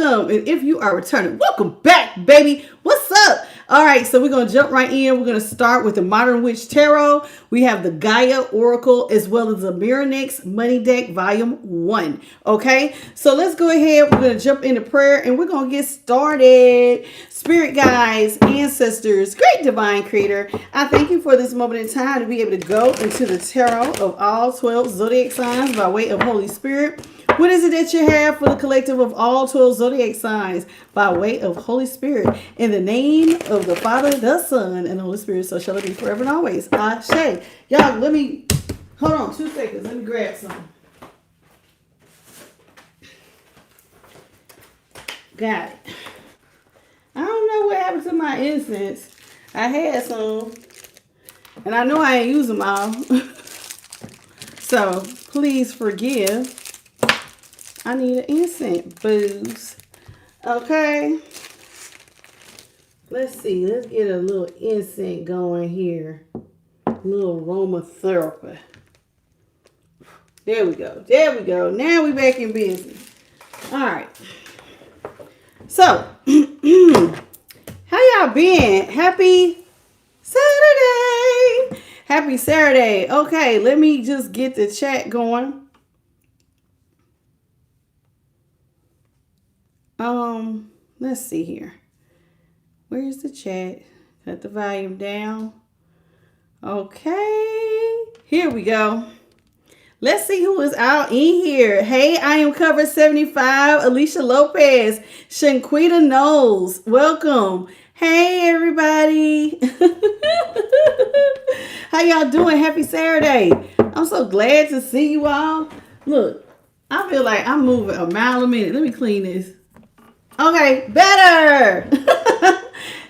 welcome. And if you are returning, welcome back, baby. What's up? All right, so we're going to jump right in. We're going to start with the Modern Witch Tarot. We have the Gaia Oracle as well as the Mirror Money Deck Volume 1. Okay, so let's go ahead. We're going to jump into prayer and we're going to get started. Spirit guides, ancestors, great divine creator, I thank you for this moment in time to be able to go into the tarot of all 12 zodiac signs by way of Holy Spirit. What is it that you have for the collective of all 12 zodiac signs by way of Holy Spirit? In the name of the Father, the Son, and the Holy Spirit, so shall it be forever and always. Ashe. Y'all, let me, hold on 2 seconds. Let me grab some. Got it. I don't know what happened to my incense. I had some, and I know I ain't use them all. So, please forgive. I need an incense booze. Okay. Let's see. Let's get a little incense going here. A little aromatherapy. There we go. There we go. Now we back in business. All right. So, how y'all been? Happy Saturday. Happy Saturday. Okay, let me just get the chat going. Let's see here. Where's the chat? Cut the volume down. Okay, here we go. Let's see who is out in here. Hey, I am covered 75. Alicia Lopez, Shanquita Knowles, welcome. Hey, everybody. How y'all doing? Happy Saturday. I'm so glad to see you all. Look, I feel like I'm moving a mile a minute. Let me clean this. Okay, better.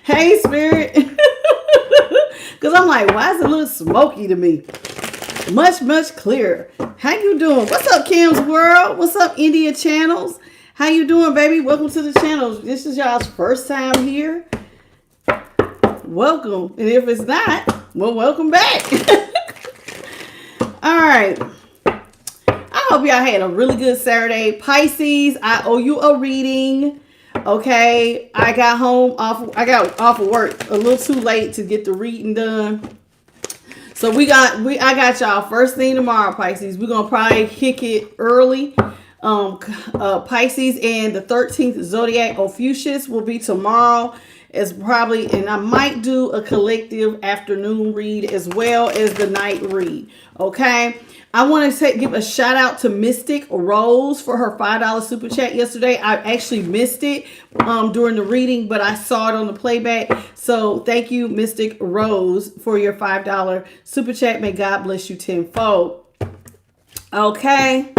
Hey, Spirit. Because I'm like, why is it a little smoky to me? Much, much clearer. How you doing? What's up, Kim's World? What's up, India Channels? How you doing, baby? Welcome to the channel. This is y'all's first time here. Welcome. And if it's not, well, welcome back. All right. I hope y'all had a really good Saturday. Pisces, I owe you a reading. Okay, I got off of work a little too late to get the reading done. So I got y'all first thing tomorrow, Pisces. We're gonna probably kick it early. Pisces and the 13th zodiac Ophiuchus will be tomorrow. It's probably, and I might do a collective afternoon read as well as the night read. Okay. I want to give a shout out to Mystic Rose for her $5 super chat yesterday. I actually missed it during the reading, but I saw it on the playback. So thank you, Mystic Rose, for your $5 super chat. May God bless you tenfold. Okay.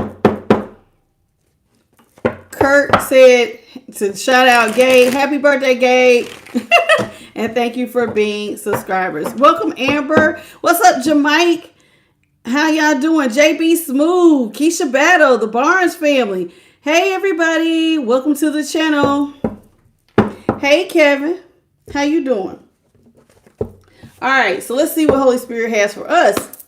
Kurt said to shout out Gabe. Happy birthday, Gabe. And thank you for being subscribers. Welcome, Amber. What's up, Jamike? How y'all doing? JB Smooth, Keisha Battle, the Barnes family. Hey, everybody. Welcome to the channel. Hey, Kevin. How you doing? All right, so let's see what Holy Spirit has for us.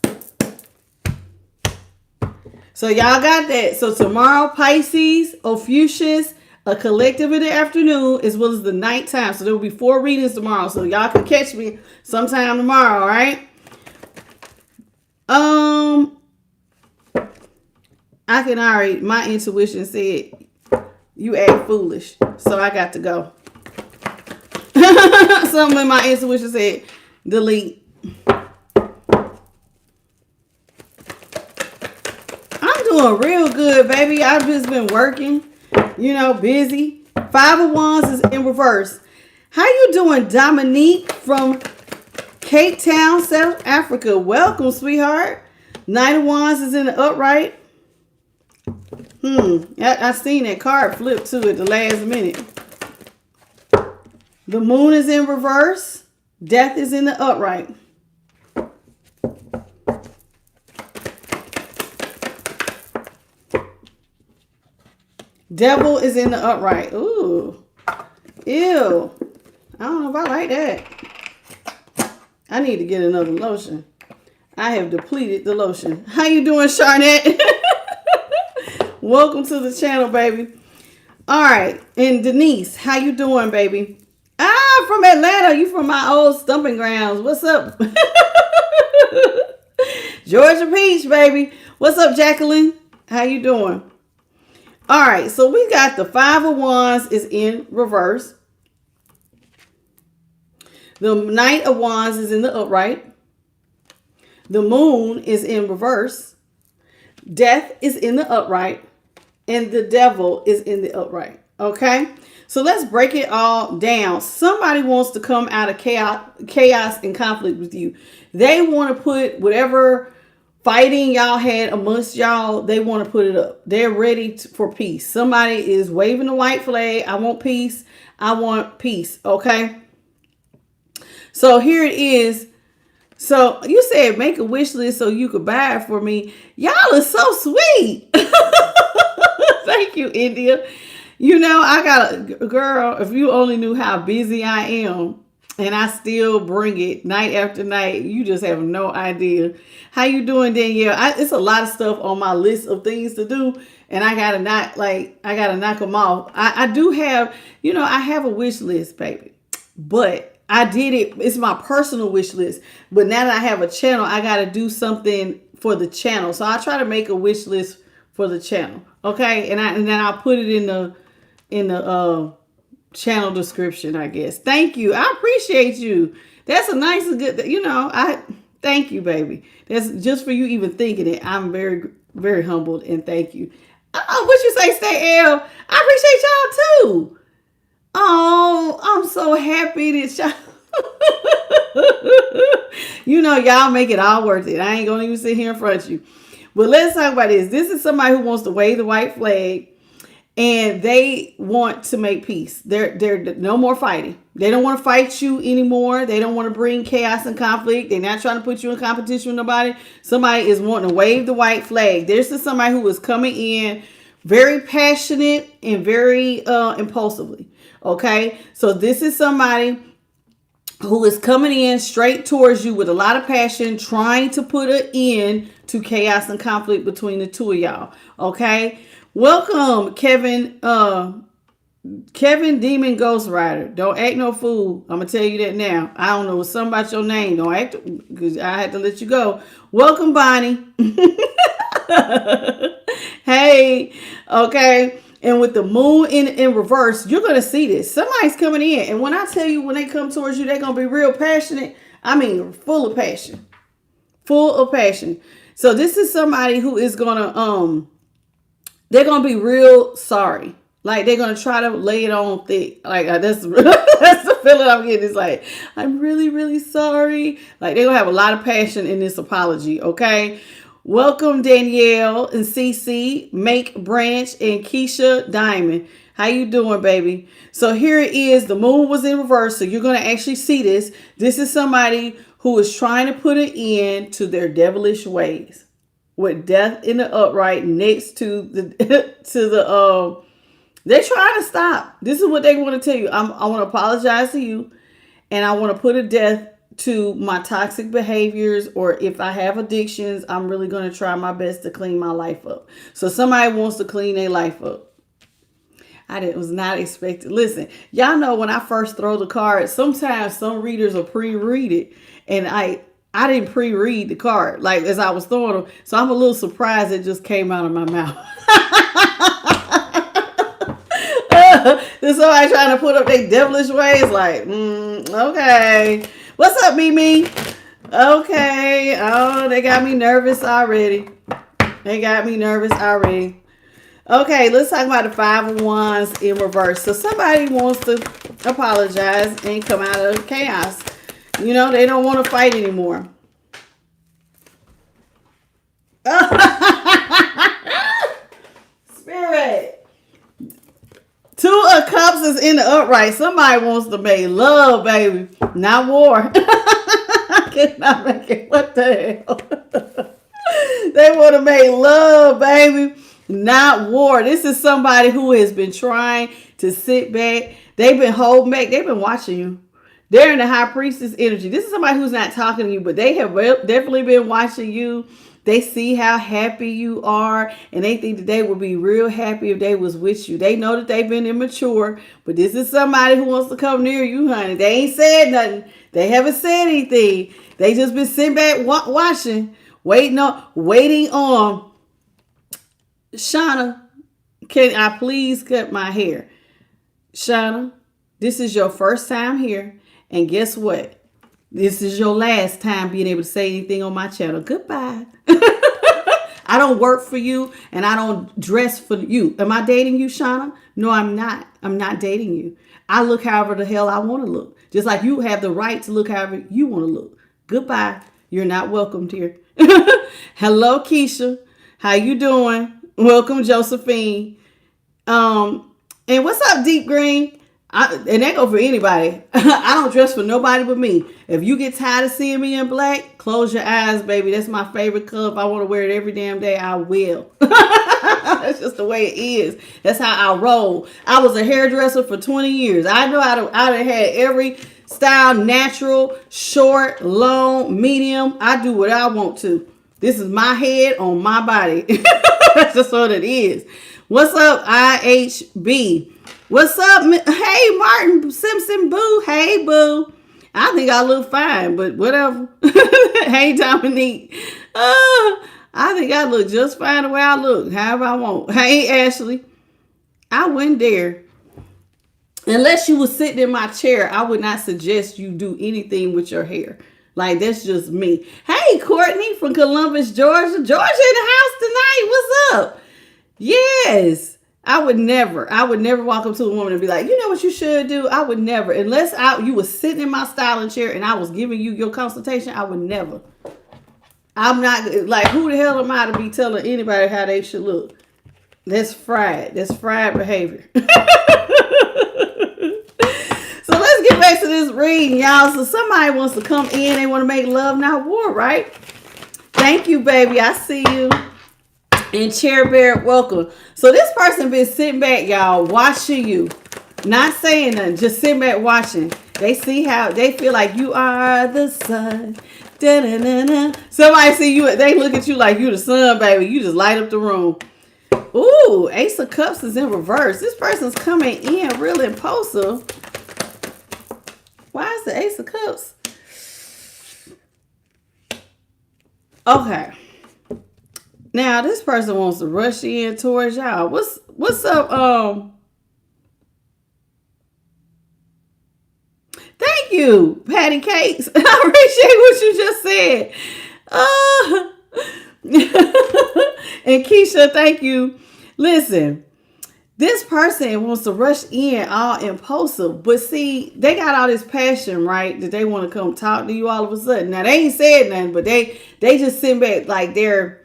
So y'all got that. So tomorrow, Pisces, Ophiuchus, a collective in the afternoon, as well as the nighttime. So there will be 4 readings tomorrow. So y'all can catch me sometime tomorrow, all right? I can already, my intuition said you act foolish, so I got to go. Something in my intuition said delete. I'm doing real good, baby. I've just been working, busy. 5 of Wands is in reverse. How you doing, Dominique from Cape Town, South Africa? Welcome, sweetheart. 9 of Wands is in the upright. I seen that card flip too at the last minute. The moon is in reverse. Death is in the upright. Devil is in the upright. Ooh. Ew. I don't know if I like that. I need to get another lotion. I have depleted the lotion. How you doing, Charnette? Welcome to the channel, baby. All right. And Denise, how you doing, baby? Ah, from Atlanta. You from my old stomping grounds. What's up? Georgia Peach, baby. What's up, Jacqueline? How you doing? All right. So we got the Five of Wands is in reverse. The Knight of Wands is in the upright. The Moon is in reverse. Death is in the upright. And the Devil is in the upright. Okay? So let's break it all down. Somebody wants to come out of chaos and conflict with you. They want to put whatever fighting y'all had amongst y'all, they want to put it up. They're ready for peace. Somebody is waving the white flag. I want peace. I want peace. Okay? So here it is. So you said make a wish list so you could buy it for me. Y'all are so sweet. Thank you, India. You know, I got a girl, if you only knew how busy I am, and I still bring it night after night, you just have no idea. How you doing, Danielle? It's a lot of stuff on my list of things to do, and I gotta knock them off. I do have, I have a wish list, baby, but I did it. It's my personal wish list. But now that I have a channel, I got to do something for the channel. So I try to make a wish list for the channel. Okay. And then I'll put it in the channel description, I guess. Thank you. I appreciate you. That's a nice and good, thank you, baby. That's just for you even thinking it. I'm very, very humbled and thank you. Oh, what you say, Stay L? I appreciate y'all too. Oh, I'm so happy that y'all, y'all make it all worth it. I ain't going to even sit here in front of you. But let's talk about this. This is somebody who wants to wave the white flag and they want to make peace. They're no more fighting. They don't want to fight you anymore. They don't want to bring chaos and conflict. They're not trying to put you in competition with nobody. Somebody is wanting to wave the white flag. This is somebody who is coming in very passionate and very impulsively. Okay, so this is somebody who is coming in straight towards you with a lot of passion, trying to put an end to chaos and conflict between the two of y'all. Okay, welcome, Kevin. Kevin Demon Ghost Rider. Don't act no fool. I'm gonna tell you that now. I don't know something about your name. Don't act, because I had to let you go. Welcome, Bonnie. Hey, okay. And with the moon in reverse, you're going to see this. Somebody's coming in. And when I tell you, when they come towards you, they're going to be real passionate. I mean, full of passion. Full of passion. So this is somebody who is going to, they're going to be real sorry. Like, they're going to try to lay it on thick. Like, that's the feeling I'm getting. It's like, I'm really, really sorry. Like, they're going to have a lot of passion in this apology, okay? Welcome, Danielle and Cece, Make Branch, and Keisha Diamond. How you doing, baby? So here it is. The moon was in reverse, so you're going to actually see this. This is somebody who is trying to put an end to their devilish ways, with death in the upright next to the they're trying to stop. This is what they want to tell you. I want to apologize to you, and I want to put a death to my toxic behaviors, or if I have addictions, I'm really going to try my best to clean my life up. So somebody wants to clean their life up. Was not expecting. Listen, y'all know when I first throw the card, sometimes some readers will pre-read it, and I didn't pre-read the card like as I was throwing them, so I'm a little surprised it just came out of my mouth. There's somebody trying to put up their devilish ways, like, okay. What's up, Mimi? Okay. Oh, they got me nervous already. Okay, let's talk about the Five of Wands in reverse. So somebody wants to apologize and come out of chaos. They don't want to fight anymore. Spirit. Two of Cups is in the upright. Somebody wants to make love, baby. Not war. I cannot make it. What the hell? They want to make love, baby. Not war. This is somebody who has been trying to sit back. They've been holding back. They've been watching you. They're in the high priestess energy. This is somebody who's not talking to you, but they have definitely been watching you. They see how happy you are, and they think that they would be real happy if they was with you. They know that they've been immature, but this is somebody who wants to come near you, honey. They ain't said nothing. They haven't said anything. They just been sitting back watching, waiting on. Shauna, can I please cut my hair? Shauna, this is your first time here, and guess what? This is your last time being able to say anything on my channel. Goodbye. I don't work for you, and I don't dress for you. Am I dating you, Shauna? No, I'm not. I'm not dating you. I look however the hell I want to look. Just like you have the right to look however you want to look. Goodbye. You're not welcomed here. Hello, Keisha. How you doing? Welcome, Josephine. And what's up, Deep Green? And that go for anybody. I don't dress for nobody but me. If you get tired of seeing me in black, close your eyes, baby. That's my favorite color. If I want to wear it every damn day, I will. That's just the way it is. That's how I roll. I was a hairdresser for 20 years. I know I done had every style, natural, short, long, medium. I do what I want to. This is my head on my body. That's just what it is. What's up, IHB? What's up? Hey, Martin Simpson, boo. Hey, boo. I think I look fine, but whatever. Hey, Dominique. I think I look just fine the way I look, however I want. Hey, Ashley. I wouldn't dare. Unless you was sitting in my chair, I would not suggest you do anything with your hair. Like, that's just me. Hey, Courtney from Columbus, Georgia. Georgia in the house tonight. What's up? Yes. I would never walk up to a woman and be like, you know what you should do? I would never. Unless you was sitting in my styling chair and I was giving you your consultation, I would never. I'm not, like, who the hell am I to be telling anybody how they should look? That's fried. That's fried behavior. So let's get back to this reading, y'all. So somebody wants to come in. They want to make love, not war, right? Thank you, baby. I see you. And Chair Bear, welcome. So this person been sitting back, y'all, watching you. Not saying nothing, just sitting back watching. They see how they feel like you are the sun. Da-da-da-da. Somebody see you, they look at you like you the sun, baby. You just light up the room. Ooh, Ace of Cups is in reverse. This person's coming in real impulsive. Why is the Ace of Cups? Okay. Now this person wants to rush in towards y'all. What's up? Thank you, Patty Cakes. I appreciate what you just said. And Keisha, thank you. Listen, this person wants to rush in all impulsive, but see, they got all this passion, right? That they want to come talk to you all of a sudden. Now they ain't said nothing, but they just sit back like they're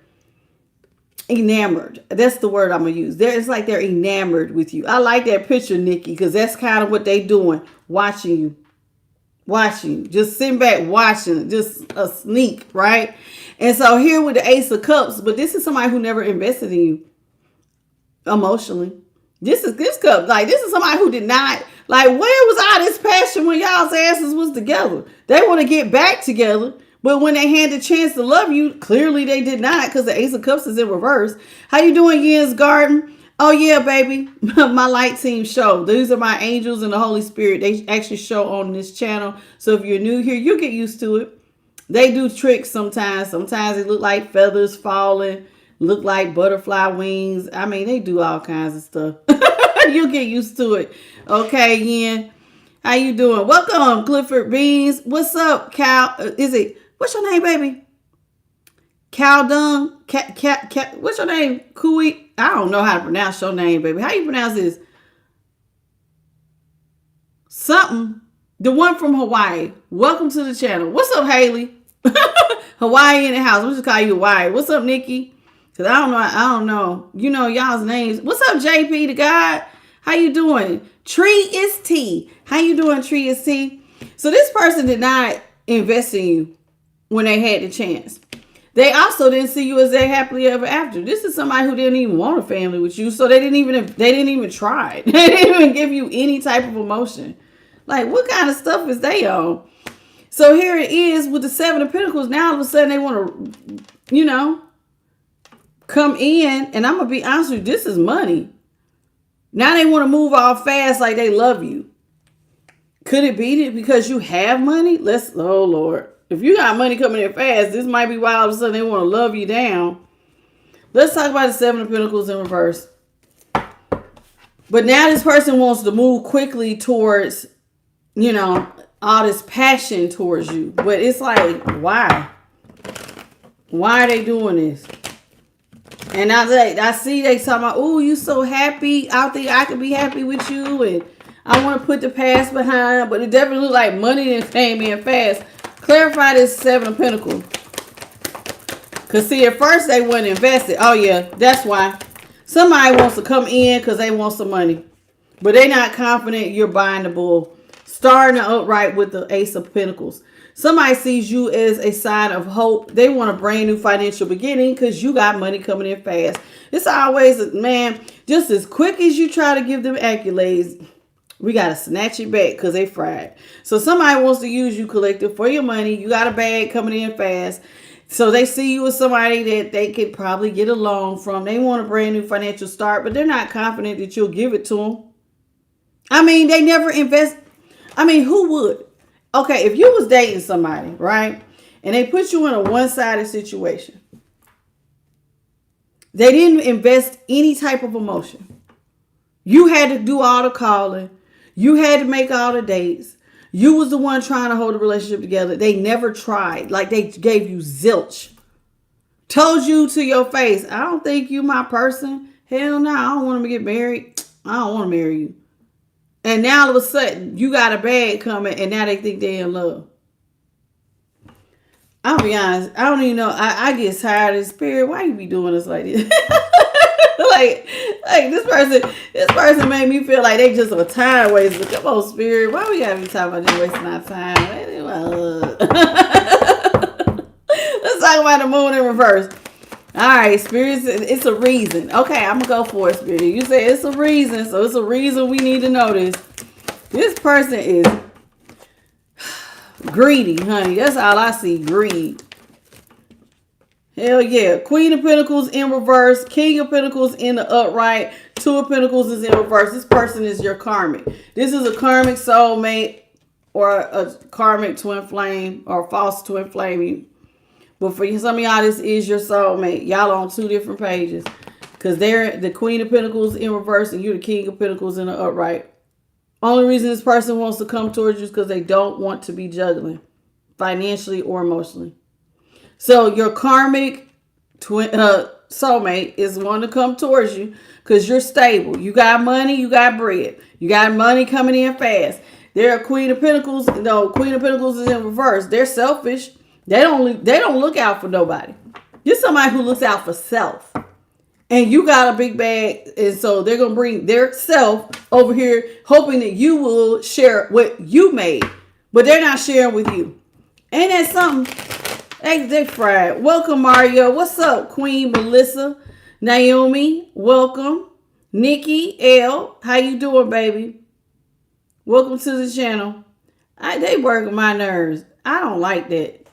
enamored. That's the word I'm gonna use. It's like they're enamored with you. I like that picture, Nikki, because that's kind of what they doing, watching you, just sitting back watching, just a sneak, right? And so here with the Ace of Cups, but this is somebody who never invested in you emotionally. This cup, like this is somebody who did not, like, where was all this passion when y'all's asses was together? They want to get back together. But when they had the chance to love you, clearly they did not, because the Ace of Cups is in reverse. How you doing, Yen's Garden? Oh, yeah, baby. My light team show. These are my angels and the Holy Spirit. They actually show on this channel. So if you're new here, you'll get used to it. They do tricks sometimes. Sometimes it look like feathers falling, look like butterfly wings. I mean, they do all kinds of stuff. You'll get used to it. Okay, Yen. How you doing? Welcome, Clifford Beans. What's up, Cal? What's your name, baby? Cal Dung? What's your name? Kui? I don't know how to pronounce your name, baby. How you pronounce this? Something. The one from Hawaii. Welcome to the channel. What's up, Haley? Hawaii in the house. I'm just call you Hawaii. What's up, Nikki? Because I don't know. You know y'all's names. What's up, JP the God? How you doing? Tree is T. How you doing, Tree is T? So this person did not invest in you when they had the chance. They also didn't see you as their happily ever after. This is somebody who didn't even want a family with you, so they didn't even try. They didn't even give you any type of emotion. Like, what kind of stuff is they on? So here it is with the Seven of Pentacles. Now all of a sudden they want to, come in, and I'm going to be honest with you, this is money. Now they want to move all fast like they love you. Could it be because you have money? Oh Lord. If you got money coming in fast, this might be why all of a sudden they want to love you down. Let's talk about the Seven of Pentacles in reverse. But now this person wants to move quickly towards, all this passion towards you. But it's like, why? Why are they doing this? And I see they talking about, oh, you so happy out there. I could be happy with you. And I want to put the past behind. But it definitely looks like money didn't came in fast. Clarify this Seven of Pentacles. Because see, at first they weren't invested. Oh, yeah, that's why. Somebody wants to come in because they want some money. But they're not confident you're buying the bull. Starting the upright with the Ace of Pentacles. Somebody sees you as a sign of hope. They want a brand new financial beginning because you got money coming in fast. It's always, man, just as quick as you try to give them accolades, we got to snatch it back because they fried. So somebody wants to use you, collective, for your money. You got a bag coming in fast. So they see you as somebody that they could probably get a loan from. They want a brand new financial start, but they're not confident that you'll give it to them. I mean, they never invest. I mean, who would? Okay, if you was dating somebody, right, and they put you in a one-sided situation, they didn't invest any type of emotion. You had to do all the calling. You had to make all the dates. You was the one trying to hold the relationship together. They never tried. Like, they gave you zilch. Told you to your face, I don't think you my person. Hell no, I don't want to get married. I don't want to marry you. And now all of a sudden, you got a bag coming, and now they think they're in love. I'll be honest, I don't even know. I get tired of the spirit. Why you be doing this like this? like this person made me feel like they just a time waster. Come on, spirit. Why we gotta be talking about them wasting our time? Let's talk about the moon in reverse. All right, spirits, it's a reason. Okay, I'm going to go for it, spirit. You say it's a reason, so it's a reason we need to know this. This person is greedy, honey. That's all I see, greed. Hell yeah. Queen of Pentacles in reverse. King of Pentacles in the upright. Two of Pentacles is in reverse. This person is your karmic. This is a karmic soulmate or a karmic twin flame or false twin flame. But for some of y'all, this is your soulmate. Y'all on two different pages. Because they're the Queen of Pentacles in reverse and you're the King of Pentacles in the upright. Only reason this person wants to come towards you is because they don't want to be juggling. Financially or emotionally. So your karmic twin soulmate is wanting to come towards you because you're stable. You got money, you got bread. You got money coming in fast. They're a Queen of Pentacles. No, Queen of Pentacles is in reverse. They're selfish. They don't look out for nobody. You're somebody who looks out for self. And you got a big bag. And so they're going to bring their self over here hoping that you will share what you made. But they're not sharing with you. Ain't that something? They fried. Welcome, Mario. What's up, Queen Melissa? Naomi, welcome. Nikki L, how you doing, baby? Welcome to the channel. They working my nerves. I don't like that.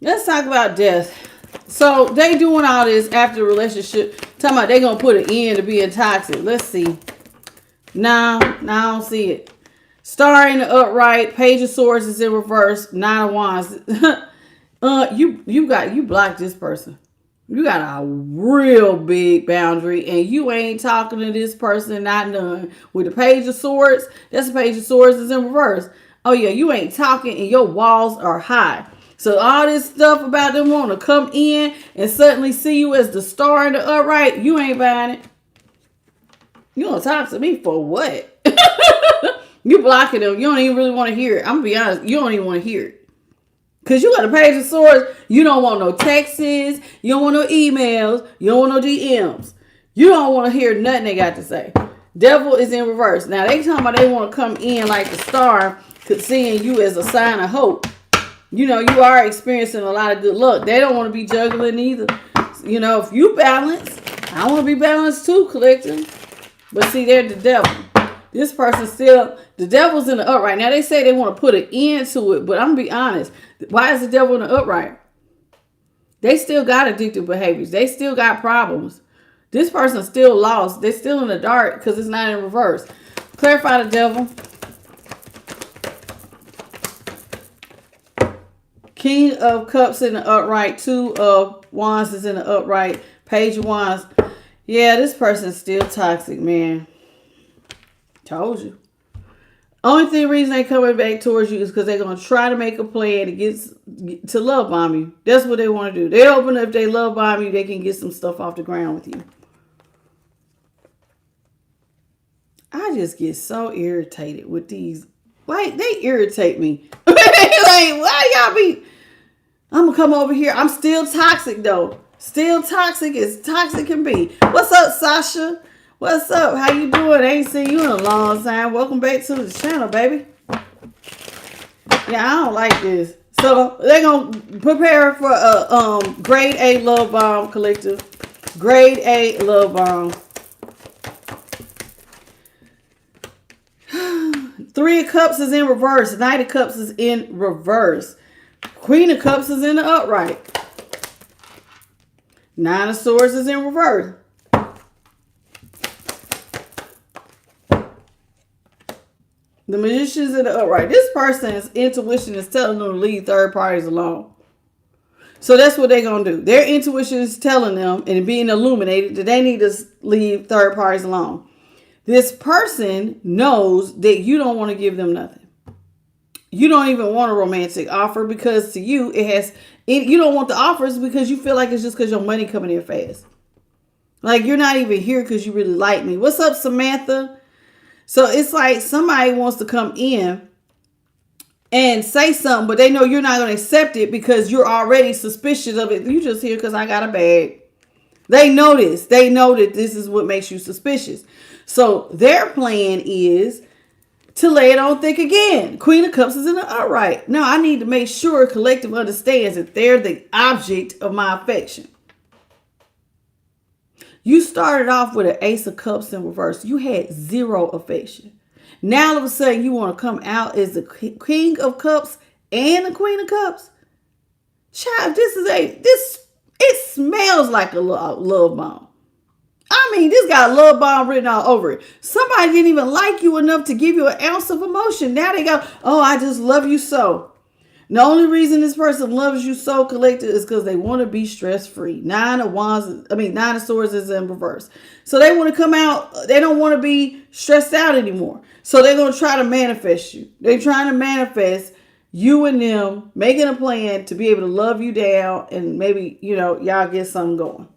Let's talk about death. So they doing all this after the relationship. Talking about they going to put an end to being toxic. Let's see. No, I don't see it. Star in the upright. Page of Swords is in reverse. Nine of Wands. You blocked this person. You got a real big boundary and you ain't talking to this person, not none. With the Page of Swords, that's the Page of Swords is in reverse. Oh yeah, you ain't talking and your walls are high. So all this stuff about them wanting to come in and suddenly see you as the star in the upright, you ain't buying it. You gonna talk to me for what? You blocking them. You don't even really want to hear it. I'm gonna be honest. You don't even want to hear it. Because you got a Page of Swords. You don't want no texts. You don't want no emails. You don't want no DMs. You don't want to hear nothing they got to say. Devil is in reverse. Now they talking about they want to come in like the star, seeing you as a sign of hope. You know, you are experiencing a lot of good luck. They don't want to be juggling either. You know, if you balance, I want to be balanced too, collective. But see, they're the devil. This person still, the devil's in the upright. Now, they say they want to put an end to it, but I'm going to be honest. Why is the devil in the upright? They still got addictive behaviors. They still got problems. This person's still lost. They're still in the dark because it's not in reverse. Clarify the devil. King of Cups in the upright. Two of Wands is in the upright. Page of Wands. Yeah, this person's still toxic, man. Told you. Only reason they coming back towards you is because they're going to try to make a plan to love bomb you. That's what they want to do. They're hoping if they love bomb you, they can get some stuff off the ground with you. I just get so irritated with these. Like, they irritate me. Like, why y'all be... I'm going to come over here. I'm still toxic, though. Still toxic as toxic can be. What's up, Sasha? What's up? How you doing? I ain't seen you in a long time. Welcome back to the channel, baby. Yeah, I don't like this. So they're gonna prepare for a grade A love bomb collective. Grade A love bomb. Three of Cups is in reverse. Knight of Cups is in reverse. Queen of Cups is in the upright. Nine of Swords is in reverse. The Magician's in the upright. This person's intuition is telling them to leave third parties alone. So that's what they're going to do. Their intuition is telling them and being illuminated that they need to leave third parties alone. This person knows that you don't want to give them nothing. You don't even want a romantic offer because to you, you don't want the offers because you feel like it's just because your money coming in fast. Like you're not even here because you really like me. What's up, Samantha? So it's like somebody wants to come in and say something, but they know you're not going to accept it because you're already suspicious of it. You just here because I got a bag. They know this. They know that this is what makes you suspicious. So their plan is to lay it on thick again. Queen of Cups is in the upright. Now I need to make sure collective understands that they're the object of my affection. You started off with an Ace of Cups in reverse. You had zero affection. Now all of a sudden you want to come out as the King of Cups and the Queen of Cups. Child, it smells like a love bomb. I mean, this got love bomb written all over it. Somebody didn't even like you enough to give you an ounce of emotion. Now they go, oh, I just love you so. The only reason this person loves you so, collective, is because they want to be stress-free. Nine of Swords is in reverse. So they want to come out. They don't want to be stressed out anymore. So they're going to try to manifest you. They're trying to manifest you and them, making a plan to be able to love you down and maybe, y'all get something going.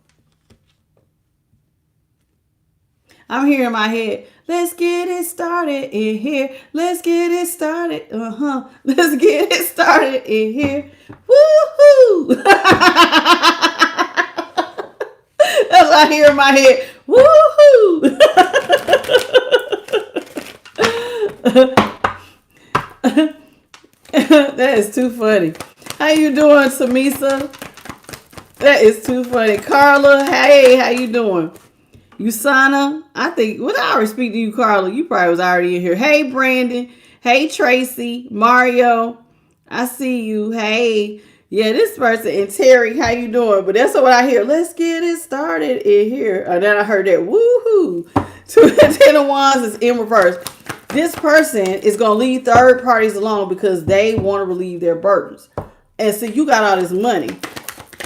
I'm hearing in my head, let's get it started in here. Let's get it started. Let's get it started in here. Woohoo! That's what I hear in my head. Woohoo! That is too funny. How you doing, Samisa? That is too funny. Carla, hey, how you doing? Usana, I already speak to you, Carla. You probably was already in here. Hey, Brandon. Hey, Tracy. Mario. I see you. Hey. Yeah, this person. And Terry, how you doing? But that's what I hear. Let's get it started in here. And then I heard that. Woohoo. Ten of Wands is in reverse. This person is going to leave third parties alone because they want to relieve their burdens. And so you got all this money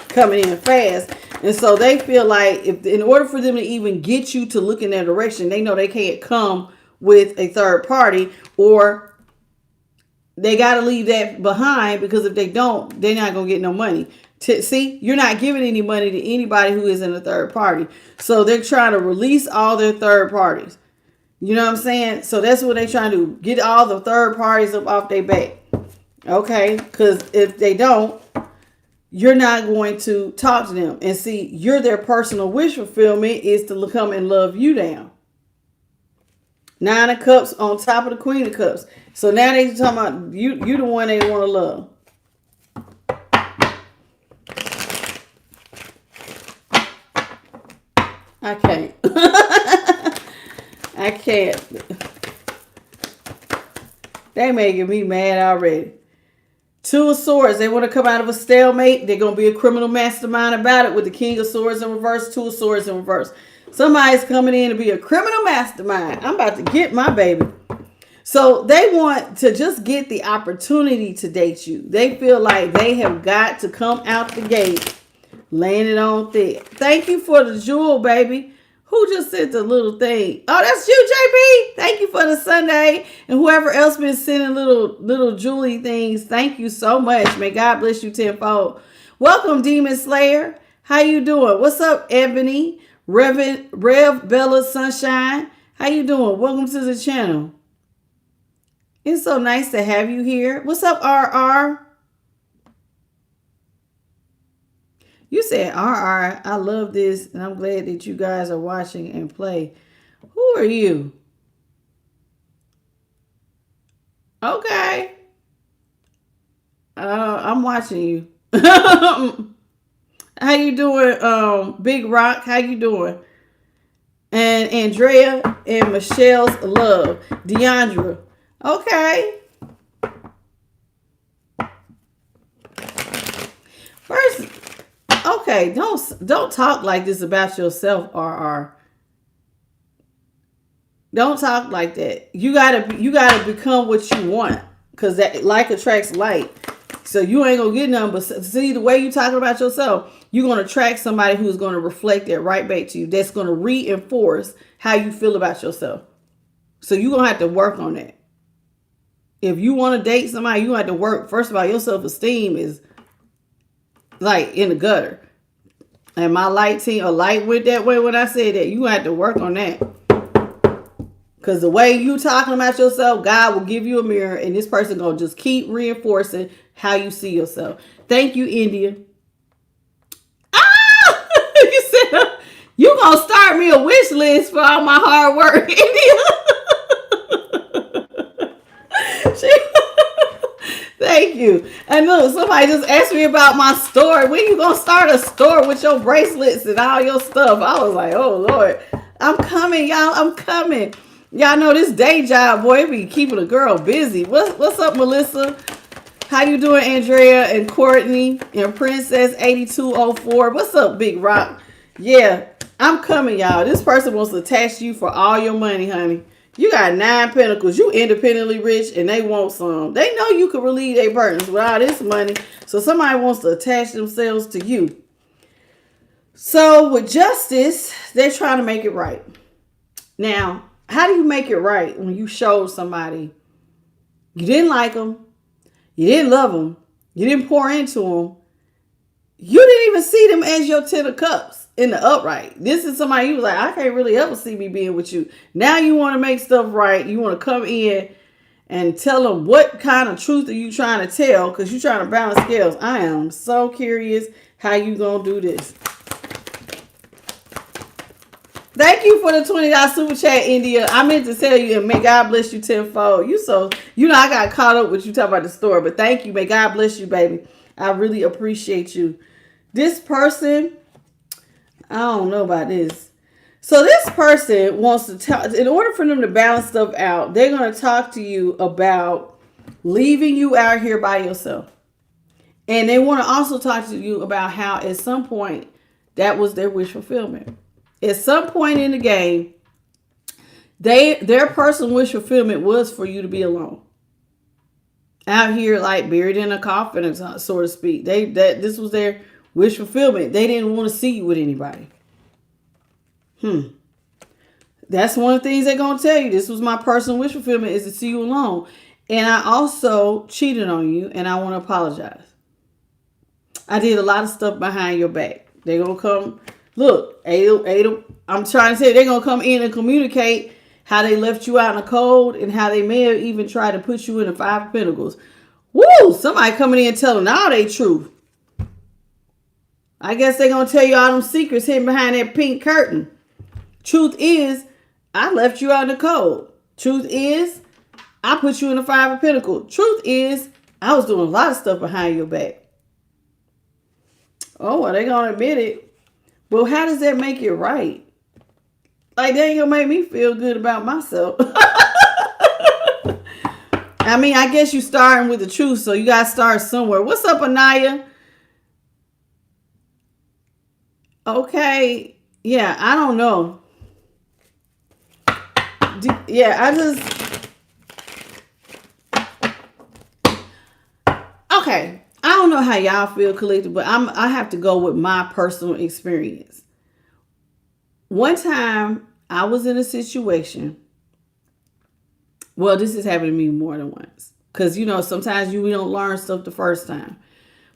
coming in fast. And so they feel like in order for them to even get you to look in their direction, they know they can't come with a third party, or they got to leave that behind because if they don't, they're not going to get no money. See, you're not giving any money to anybody who is in a third party. So they're trying to release all their third parties. You know what I'm saying? So that's what they're trying to do. Get all the third parties up off their back. Okay? Because if they don't, you're not going to talk to them. And see, you're their personal wish fulfillment is to come and love you down. Nine of Cups on top of the Queen of Cups. So now they're talking about you the one they want to love. I can't. I can't. They making me mad already. Two of Swords. They want to come out of a stalemate. They're going to be a criminal mastermind about it with the King of Swords in reverse, Two of Swords in reverse. Somebody's coming in to be a criminal mastermind. I'm about to get my baby. So they want to just get the opportunity to date you. They feel like they have got to come out the gate, laying it on thick. Thank you for the jewel, baby. Who just sent the little thing? Oh, that's you, JP. Thank you for the Sunday. And whoever else been sending little jewelry things, thank you so much. May God bless you tenfold. Welcome, Demon Slayer. How you doing? What's up, Ebony? Rev Bella Sunshine. How you doing? Welcome to the channel. It's so nice to have you here. What's up, RR? You said, RR, I love this, and I'm glad that you guys are watching and play. Who are you? Okay. I'm watching you. How you doing, Big Rock? How you doing? And Andrea and Michelle's love. Deandra. Okay. First, okay, don't talk like this about yourself, RR. Don't talk like that. You gotta become what you want, because that like attracts like. So you ain't gonna get nothing but see the way you talking about yourself. You're gonna attract somebody who's gonna reflect that right back to you. That's gonna reinforce how you feel about yourself. So you're gonna have to work on that. If you want to date somebody, you have to work. First of all, your self-esteem is like in the gutter. And my light went that way when I said that. You have to work on that. Because the way you talking about yourself, God will give you a mirror, and this person going to just keep reinforcing how you see yourself. Thank you, India. Ah! You said, you going to start me a wish list for all my hard work, India. Thank you. And look, somebody just asked me about my store. When you gonna start a store with your bracelets and all your stuff? I was like, oh Lord, I'm coming, y'all. I'm coming. Y'all know this day job, boy, be keeping a girl busy. What's up, Melissa? How you doing, Andrea and Courtney and Princess 8204? What's up, Big Rock? Yeah, I'm coming, y'all. This person wants to attach you for all your money, honey. You got 9 pentacles. You independently rich, and they want some. They know you can relieve their burdens with all this money. So somebody wants to attach themselves to you. So with justice, they're trying to make it right. Now, how do you make it right when you showed somebody you didn't like them, you didn't love them, you didn't pour into them, you didn't even see them as your 10 of cups in the upright. This is somebody you was like, I can't really ever see me being with you. Now you want to make stuff right. You want to come in and tell them what kind of truth are you trying to tell, because you're trying to balance scales. I am so curious how you gonna do this. Thank you for the $20 super chat, India. I meant to tell you, and may God bless you tenfold. I got caught up with you talking about the store, but thank you. May God bless you, baby. I really appreciate you. This person, I don't know about this. So this person wants to talk, in order for them to balance stuff out, they're going to talk to you about leaving you out here by yourself. And they want to also talk to you about how at some point that was their wish fulfillment. At some point in the game, their personal wish fulfillment was for you to be alone. Out here, like buried in a coffin, so to speak. This was their wish fulfillment. They didn't want to see you with anybody. That's one of the things they're going to tell you. This was my personal wish fulfillment, is to see you alone. And I also cheated on you, and I want to apologize. I did a lot of stuff behind your back. They're going to come, look, I'm trying to say they're going to come in and communicate how they left you out in the cold and how they may have even tried to put you in the 5 of Pentacles. Woo! Somebody coming in and telling all they truth. I guess they're going to tell you all them secrets hidden behind that pink curtain. Truth is, I left you out in the cold. Truth is, I put you in the 5 of Pentacles. Truth is, I was doing a lot of stuff behind your back. Oh, well, they're going to admit it. Well, how does that make it right? Like, that ain't going to make me feel good about myself. I mean, I guess you starting with the truth, so you gotta start somewhere. What's up, Anaya? Okay. Yeah, I don't know. Yeah, I just okay. I don't know how y'all feel collective, but I have to go with my personal experience. One time I was in a situation. Well, this has happened to me more than once. Cause sometimes we don't learn stuff the first time.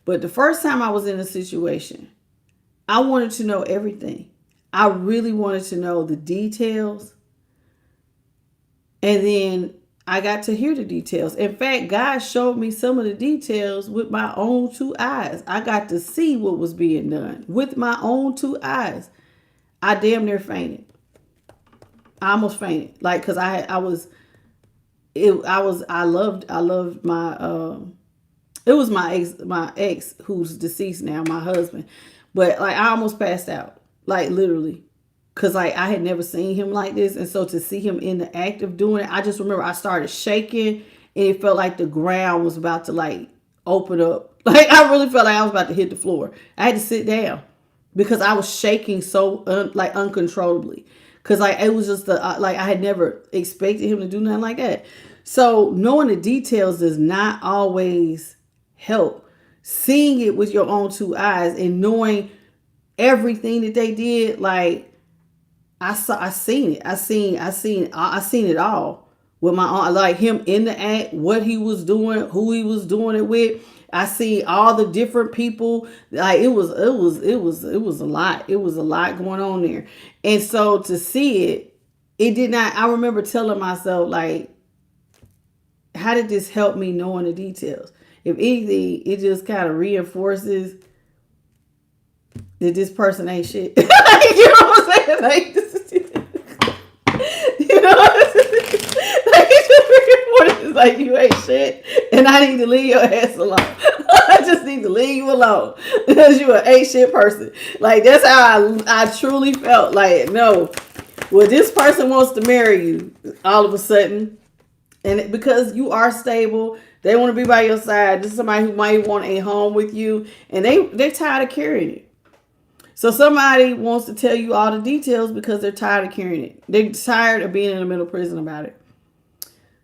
But the first time I was in a situation, I wanted to know everything. I really wanted to know the details. And then I got to hear the details. In fact, God showed me some of the details with my own two eyes. I got to see what was being done with my own two eyes. I damn near fainted. I almost fainted. Like, cause I loved my, it was my ex who's deceased now, my husband. But like, I almost passed out, like literally. Cause like I had never seen him like this. And so to see him in the act of doing it, I just remember I started shaking and it felt like the ground was about to like open up. Like I really felt like I was about to hit the floor. I had to sit down because I was shaking so uncontrollably. Cause like it was just like I had never expected him to do nothing like that. So knowing the details does not always help. Seeing it with your own two eyes and knowing everything that they did, like I seen it. I seen it all with my own, like him in the act, what he was doing, who he was doing it with. I see all the different people. Like it was a lot. It was a lot going on there. And so to see it, it did not, I remember telling myself, like, how did this help me knowing the details? If anything, it just kind of reinforces that this person ain't shit. Like, you know what I'm saying? Like, you know what I'm saying? Like, it's like, you ain't shit, and I need to leave your ass alone. I just need to leave you alone because you an ain't shit person. Like, that's how I truly felt. Like, no, well, this person wants to marry you all of a sudden, and because you are stable, they want to be by your side. This is somebody who might want a home with you, and they're tired of carrying it. So somebody wants to tell you all the details because they're tired of carrying it. They're tired of being in a mental prison about it.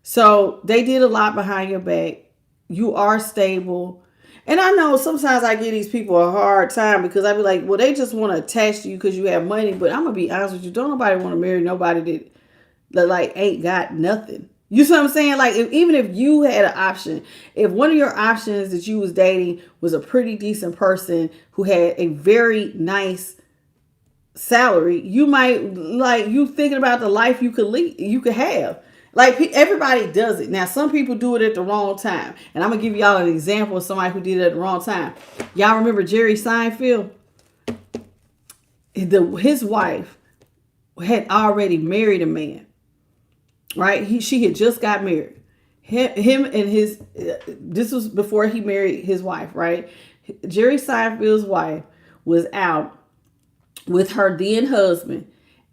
So they did a lot behind your back. You are stable. And I know sometimes I give these people a hard time because I be like, well, they just want to attach to you because you have money. But I'm going to be honest with you. Don't nobody want to marry nobody that like ain't got nothing. You see what I'm saying? Like, even if you had an option, if one of your options that you was dating was a pretty decent person who had a very nice salary, you might, like, you thinking about the life you could have. Like, everybody does it. Now, some people do it at the wrong time. And I'm going to give y'all an example of somebody who did it at the wrong time. Y'all remember Jerry Seinfeld? His wife had already married a man. Right? She had just got married. Him and his, this was before he married his wife, right? Jerry Seinfeld's wife was out with her then husband.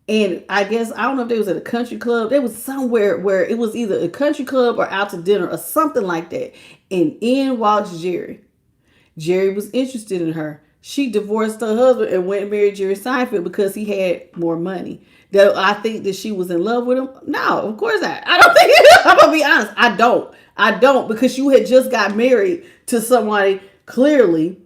And I guess, I don't know if they was at a country club. They was somewhere where it was either a country club or out to dinner or something like that. And in walks Jerry. Jerry was interested in her. She divorced her husband and went and married Jerry Seinfeld because he had more money. Do I think that she was in love with him? No, of course not. I don't think. I'm gonna be honest. I don't because you had just got married to somebody clearly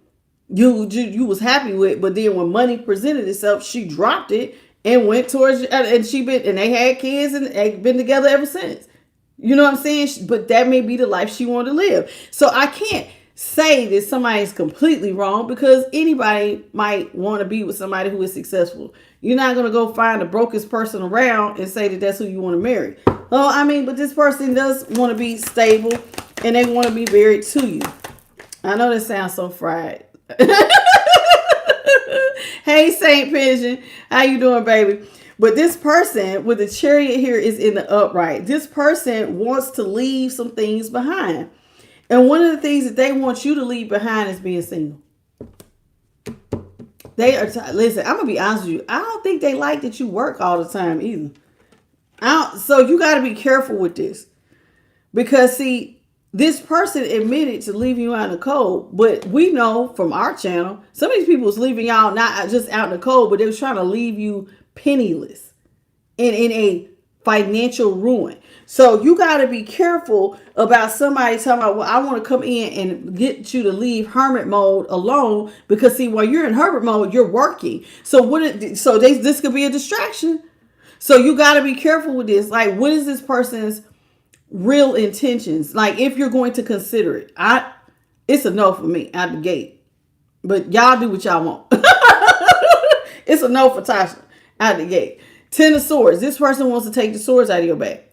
you was happy with, but then when money presented itself, she dropped it and went towards, and they had kids and they've been together ever since. You know what I'm saying? But that may be the life she wanted to live. So I can't say that somebody's completely wrong because anybody might want to be with somebody who is successful. You're not going to go find the brokest person around and say that that's who you want to marry. Well, I mean, but this person does want to be stable and they want to be married to you. I know that sounds so fried. Hey, Saint Pigeon. How you doing, baby? But this person with the chariot here is in the upright. This person wants to leave some things behind. And one of the things that they want you to leave behind is being single. They are, listen, I'm going to be honest with you. I don't think they like that you work all the time either. So you got to be careful with this. Because see, this person admitted to leaving you out in the cold, but we know from our channel, some of these people was leaving y'all not just out in the cold, but they was trying to leave you penniless and in a financial ruin. So you got to be careful about somebody talking about, well, I want to come in and get you to leave hermit mode alone, because see, while you're in hermit mode, you're working. So this could be a distraction. So you got to be careful with this. Like, what is this person's real intentions? Like, if you're going to consider it, it's a no for me out the gate. But y'all do what y'all want. It's a no for Tasha out the gate. 10 of Swords. This person wants to take the swords out of your back.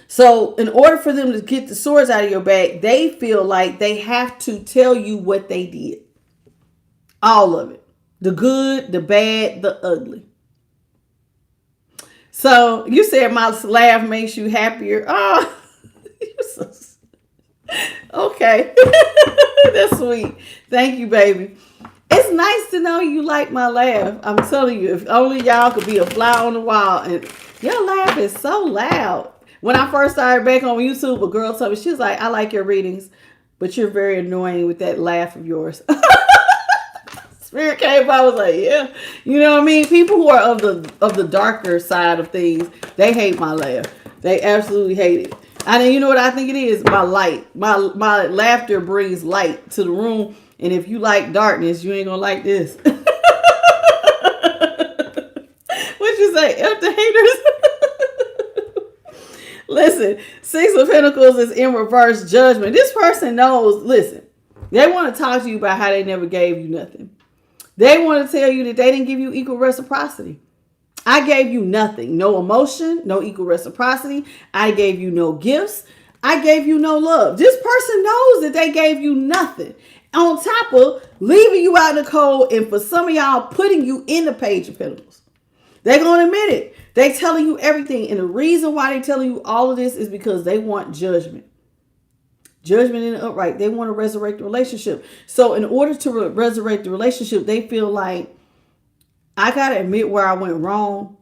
So in order for them to get the swords out of your back, they feel like they have to tell you what they did. All of it. The good, the bad, the ugly. So you said my laugh makes you happier. Oh, okay. That's sweet. Thank you, baby. It's nice to know you like my laugh. I'm telling you, if only y'all could be a fly on the wall. And your laugh is so loud. When I first started back on YouTube, a girl told me, she was like, I like your readings, but you're very annoying with that laugh of yours. Spirit came by, I was like, yeah. You know what I mean? People who are of the darker side of things, they hate my laugh. They absolutely hate it. And you know what I think it is? My light. My laughter brings light to the room. And if you like darkness, you ain't gonna like this. What you say? F the haters? Listen, 6 of Pentacles is in reverse, Judgment. This person knows, listen, they want to talk to you about how they never gave you nothing. They want to tell you that they didn't give you equal reciprocity. I gave you nothing. No emotion, no equal reciprocity. I gave you no gifts. I gave you no love. This person knows that they gave you nothing. On top of leaving you out in the cold, and for some of y'all putting you in the Page of Pentacles. They're going to admit it. They telling you everything. And the reason why they telling you all of this is because they want judgment. Judgment in the upright. They want to resurrect the relationship. So in order to resurrect the relationship, they feel like, I got to admit where I went wrong.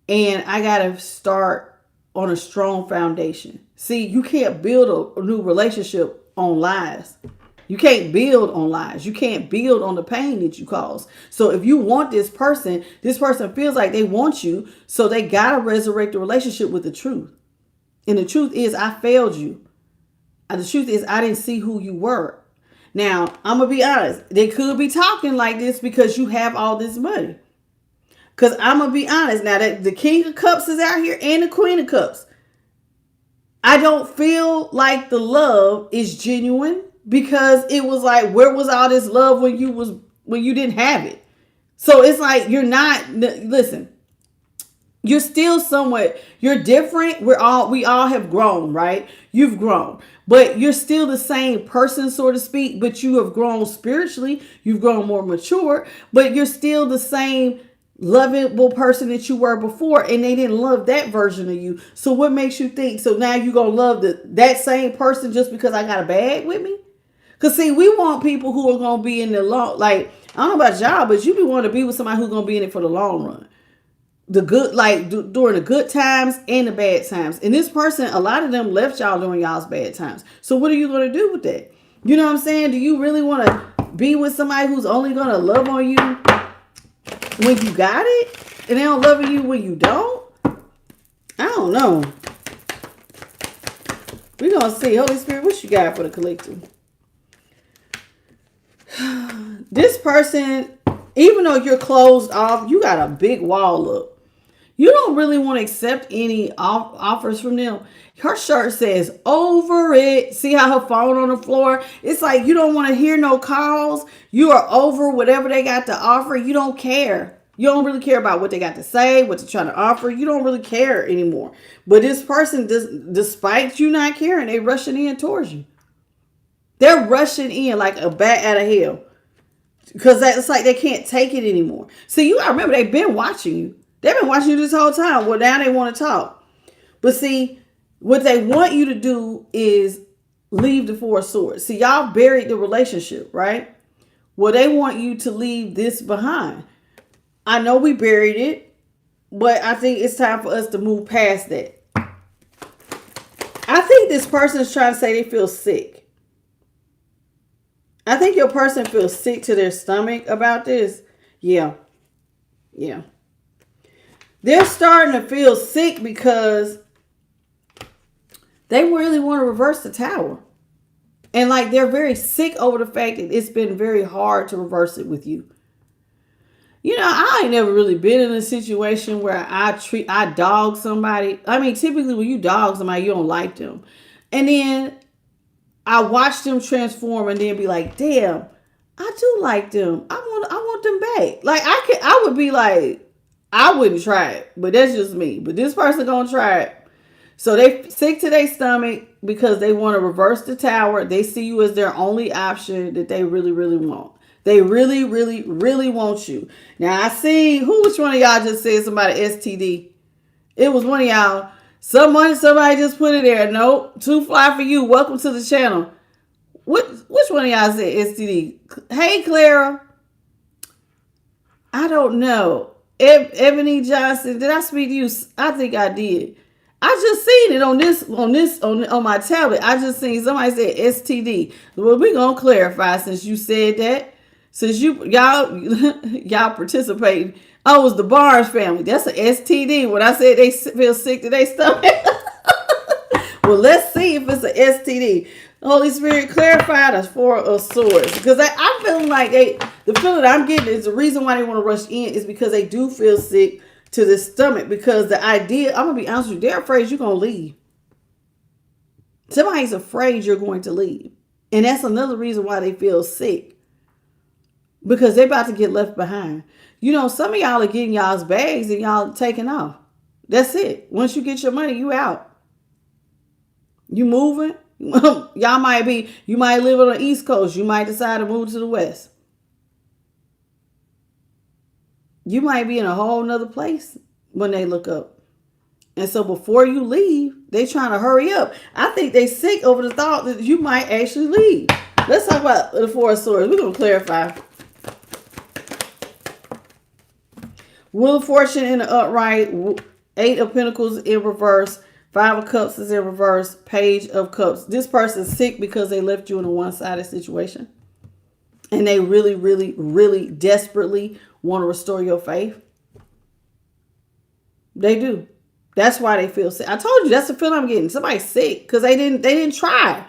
And I got to start on a strong foundation. See, you can't build a new relationship on lies. You can't build on lies. You can't build on the pain that you cause. So if you want this person feels like they want you. So they got to resurrect the relationship with the truth. And the truth is, I failed you. And the truth is, I didn't see who you were. Now, I'm going to be honest. They could be talking like this because you have all this money. Because I'm going to be honest. Now, that the King of Cups is out here and the Queen of Cups. I don't feel like the love is genuine. Because it was like, where was all this love when you didn't have it? So it's like, you're not, listen, you're still somewhat, you're different. We all have grown, right? You've grown, but you're still the same person, so to speak, but you have grown spiritually. You've grown more mature, but you're still the same lovable person that you were before, and they didn't love that version of you. So what makes you think, so now you're going to love that same person just because I got a bag with me? Because, see, we want people who are going to be in the long, like, I don't know about y'all, but you be wanting to be with somebody who's going to be in it for the long run. The good, like, during the good times and the bad times. And this person, a lot of them left y'all during y'all's bad times. So what are you going to do with that? You know what I'm saying? Do you really want to be with somebody who's only going to love on you when you got it? And they don't love you when you don't? I don't know. We're going to see. Holy Spirit, what you got for the collective? This person, even though you're closed off, you got a big wall up. You don't really want to accept any offers from them. Her shirt says over it. See how her phone on the floor? It's like you don't want to hear no calls. You are over whatever they got to offer. You don't care. You don't really care about what they got to say, what they're trying to offer. You don't really care anymore. But this person, despite you not caring, they rushing in towards you. They're rushing in like a bat out of hell. Because it's like they can't take it anymore. See, you gotta remember, they've been watching you. They've been watching you this whole time. Well, now they want to talk. But see, what they want you to do is leave the Four of Swords. See, y'all buried the relationship, right? Well, they want you to leave this behind. I know we buried it, but I think it's time for us to move past that. think this person is trying to say they feel sick. I think your person feels sick to their stomach about this. Yeah. Yeah. They're starting to feel sick because they really want to reverse the tower. And like they're very sick over the fact that it's been very hard to reverse it with you. You know, I ain't never really been in a situation where I dog somebody. I mean, typically when you dog somebody, you don't like them. And then I watch them transform and then be like, damn, I do like them. I want them back. Like I would be like, I wouldn't try it, but that's just me. But this person gonna try it. So they sick to their stomach because they want to reverse the tower. They see you as their only option that they really, really want. They really, really, really want you. Now I see which one of y'all just said somebody STD. It was one of y'all. Somebody just put it there. Nope, too fly for you. Welcome to the channel. Which one of y'all said STD? Hey, Clara. I don't know. Ebony Johnson, did I speak to you? I think I did. I just seen it on my tablet. I just seen somebody said STD. Well, we're gonna clarify since you said that. Since y'all participating. Oh, it was the Barnes family. That's an STD. When I said they feel sick to their stomach. Well, let's see if it's an STD. The Holy Spirit clarified us for a source. Because I feel like the feeling I'm getting is the reason why they want to rush in is because they do feel sick to the stomach. Because the idea, I'm going to be honest with you, they're afraid you're going to leave. Somebody's afraid you're going to leave. And that's another reason why they feel sick. Because they're about to get left behind. You know, some of y'all are getting y'all's bags and y'all taking off. That's it. Once you get your money, you out. You moving. You might live on the East Coast. You might decide to move to the West. You might be in a whole nother place when they look up. And so before you leave, they trying to hurry up. I think they sick over the thought that you might actually leave. Let's talk about the Four of Swords. We're going to clarify. Wheel of Fortune in the upright. 8 of Pentacles in reverse. 5 of Cups is in reverse. Page of Cups. This person's sick because they left you in a one-sided situation. And they really, really, really desperately want to restore your faith. They do. That's why they feel sick. I told you that's the feeling I'm getting. Somebody's sick because they didn't try.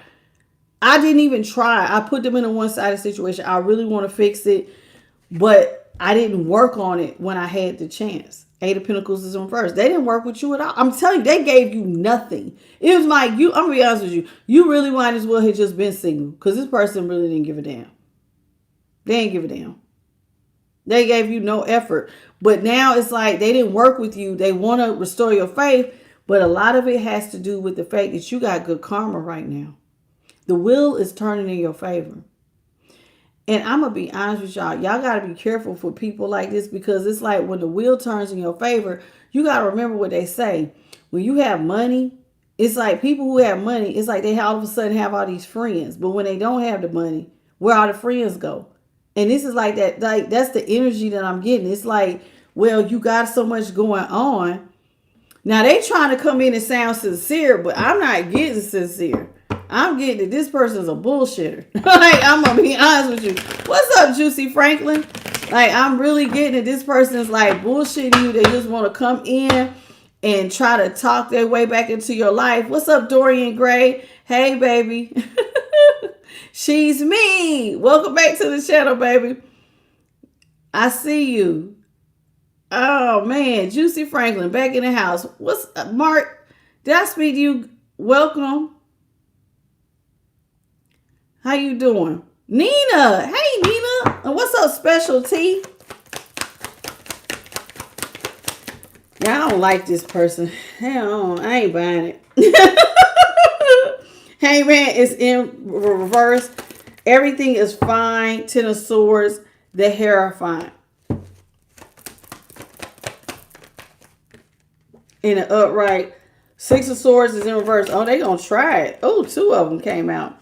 I didn't even try. I put them in a one-sided situation. I really want to fix it, but I didn't work on it when I had the chance. 8 of Pentacles is in reverse. They didn't work with you at all. I'm telling you, they gave you nothing. It was like, I'm going to be honest with you. You really might as well have just been single because this person really didn't give a damn. They didn't give a damn. They gave you no effort. But now it's like they didn't work with you. They want to restore your faith. But a lot of it has to do with the fact that you got good karma right now. The wheel is turning in your favor. And I'm going to be honest with y'all. Y'all got to be careful for people like this because it's like when the wheel turns in your favor, you got to remember what they say. When you have money, it's like people who have money, it's like they all of a sudden have all these friends. But when they don't have the money, where all the friends go? And this is like that. Like that's the energy that I'm getting. It's like, well, you got so much going on. Now they trying to come in and sound sincere, but I'm not getting sincere. I'm getting that this person's a bullshitter. Like, I'm going to be honest with you. What's up, Juicy Franklin? Like, I'm really getting that this person's like bullshitting you. They just want to come in and try to talk their way back into your life. What's up, Dorian Gray? Hey, baby. She's me. Welcome back to the channel, baby. I see you. Oh, man. Juicy Franklin back in the house. What's up, Mark? Did I speak to you? Welcome. How you doing? Nina. Hey, Nina. And what's up, Special T? Yeah, I don't like this person. Hell, I ain't buying it. Hey, man, it's in reverse. Everything is fine. 10 of Swords. The hair are fine. In the upright. 6 of Swords is in reverse. Oh, they gonna try it. Oh, 2 of them came out.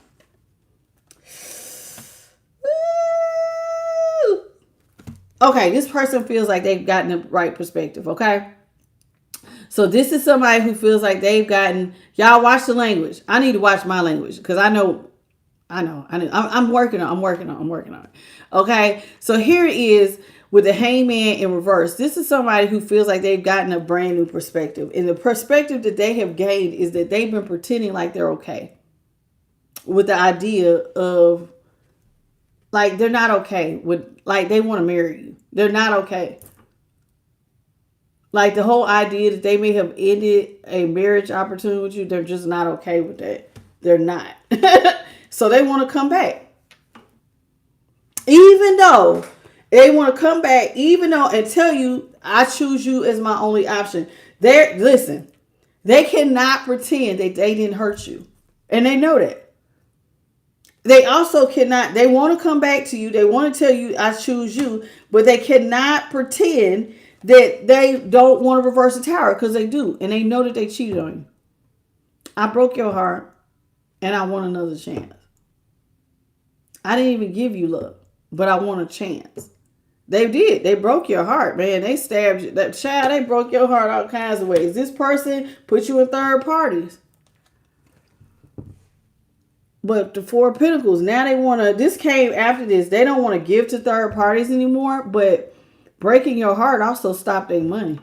Okay, this person feels like they've gotten the right perspective, okay? So this is somebody who feels like they've gotten, y'all watch the language. I need to watch my language because I know. I'm working on it. Okay. So here it is with the hangman in reverse. This is somebody who feels like they've gotten a brand new perspective. And the perspective that they have gained is that they've been pretending like they're okay with the idea of like they're not okay with, like they want to marry you. They're not okay. Like the whole idea that they may have ended a marriage opportunity with you, they're just not okay with that. They're not. So they want to come back. Even though they want to come back, even though and tell you, I choose you as my only option. Listen, they cannot pretend that they didn't hurt you. And they know that. They also cannot, they want to come back to you. They want to tell you, I choose you. But they cannot pretend that they don't want to reverse the tower because they do. And they know that they cheated on you. I broke your heart and I want another chance. I didn't even give you love, but I want a chance. They did. They broke your heart, man. They stabbed you. That child, they broke your heart all kinds of ways. This person put you in third parties. But the Four of Pentacles, now they want to, this came after this. They don't want to give to third parties anymore, but breaking your heart also stopped their money.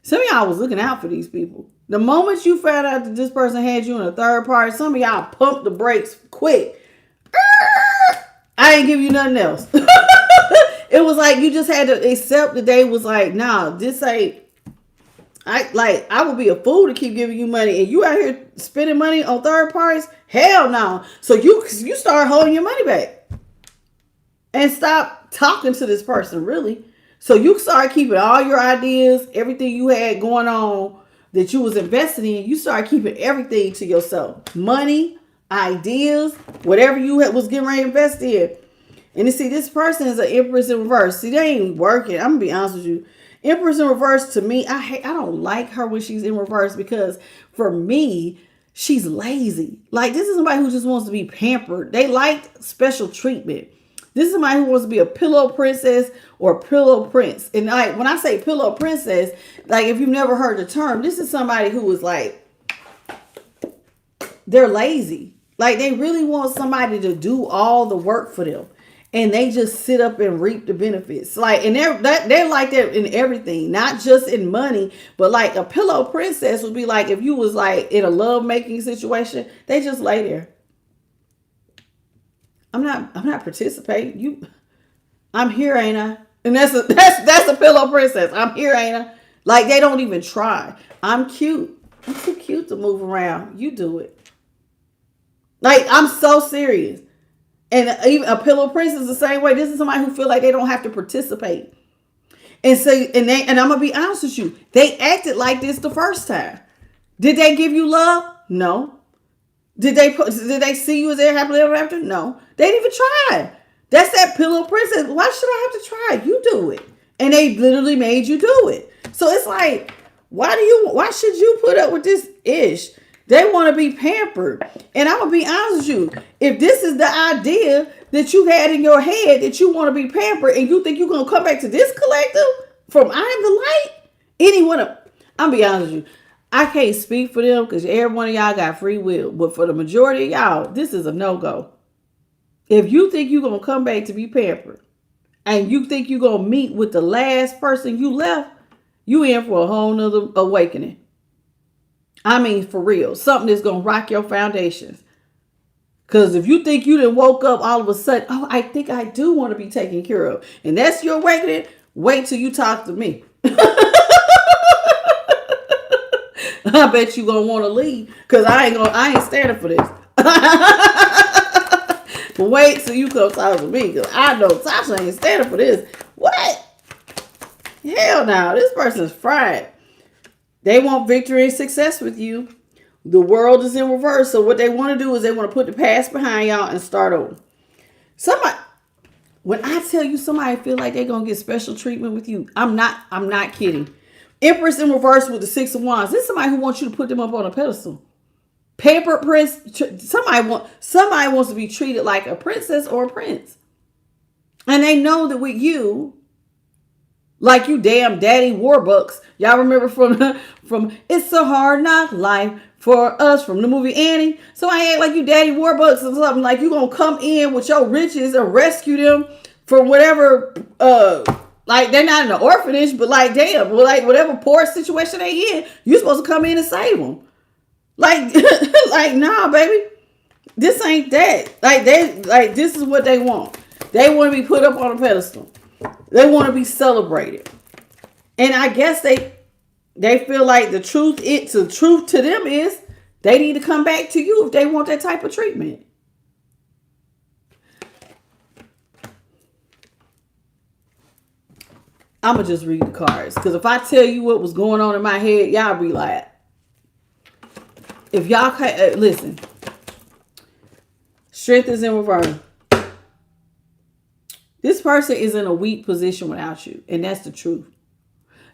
Some of y'all was looking out for these people. The moment you found out that this person had you in a third party, some of y'all pumped the brakes quick. I ain't give you nothing else. It was like you just had to accept that they was like, nah, this ain't. I would be a fool to keep giving you money, and you out here spending money on third parties. Hell no. So you start holding your money back and stop talking to this person, really. So you start keeping all your ideas, everything you had going on that you was investing in, you start keeping everything to yourself. Money, ideas, whatever you was getting ready to invest in. And you see, this person is an Empress in reverse. See, they ain't working. I'm going to be honest with you. Empress in reverse, to me, I don't like her when she's in reverse because for me, she's lazy. Like, this is somebody who just wants to be pampered. They like special treatment. This is somebody who wants to be a pillow princess or pillow prince. And like when I say pillow princess, like if you've never heard the term, this is somebody who is like, they're lazy. Like they really want somebody to do all the work for them. And they just sit up and reap the benefits. Like, and they're like that in everything, not just in money, but like a pillow princess would be like if you was like in a love making situation, they just lay there. I'm not participating. I'm here, ain't I? And that's a pillow princess. I'm here, ain't I? Like they don't even try. I'm cute. I'm too cute to move around. You do it. Like I'm so serious. And even a pillow princess the same way. This is somebody who feel like they don't have to participate. And say, and I'm gonna be honest with you, they acted like this the first time. Did they give you love? No. Did they see you as their happily ever after? No. They didn't even try. That's that pillow princess. Why should I have to try? You do it. And they literally made you do it. So it's like, why should you put up with this ish? They want to be pampered. And I'm going to be honest with you. If this is the idea that you had in your head that you want to be pampered and you think you're going to come back to this collective from I Am the Light, I'm going to be honest with you. I can't speak for them because every one of y'all got free will. But for the majority of y'all, this is a no-go. If you think you're going to come back to be pampered and you think you're going to meet with the last person you left, you in for a whole nother awakening. I mean, for real. Something that's going to rock your foundations. Because if you think you done woke up all of a sudden, oh, I think I do want to be taken care of. And that's your awakening, wait till you talk to me. I bet you gonna want to leave because I ain't standing for this. But wait till you come talk to me because I know Tasha ain't standing for this. What? Hell no, this person's fried. They want victory and success with you. The world is in reverse. So what they want to do is they want to put the past behind y'all and start over. When I tell you somebody feel like they're gonna get special treatment with you, I'm not kidding. Empress in reverse with the Six of Wands. This is somebody who wants you to put them up on a pedestal. Pampered prince. Somebody wants to be treated like a princess or a prince. And they know that with you, Like you damn Daddy Warbucks. Y'all remember from It's a Hard Knock Life for Us from the movie Annie? So I act like you Daddy Warbucks or something. Like you gonna come in with your riches and rescue them from whatever like they're not in an orphanage, but like damn, well, like whatever poor situation they in, you supposed to come in and save them. Like like nah, baby. This ain't that. Like this is what they want. They want to be put up on a pedestal. They want to be celebrated. And I guess they feel like the truth to them is they need to come back to you if they want that type of treatment. I'm going to just read the cards. Because if I tell you what was going on in my head, y'all be like, if y'all can't, listen. Strength is in reverse. This person is in a weak position without you. And that's the truth.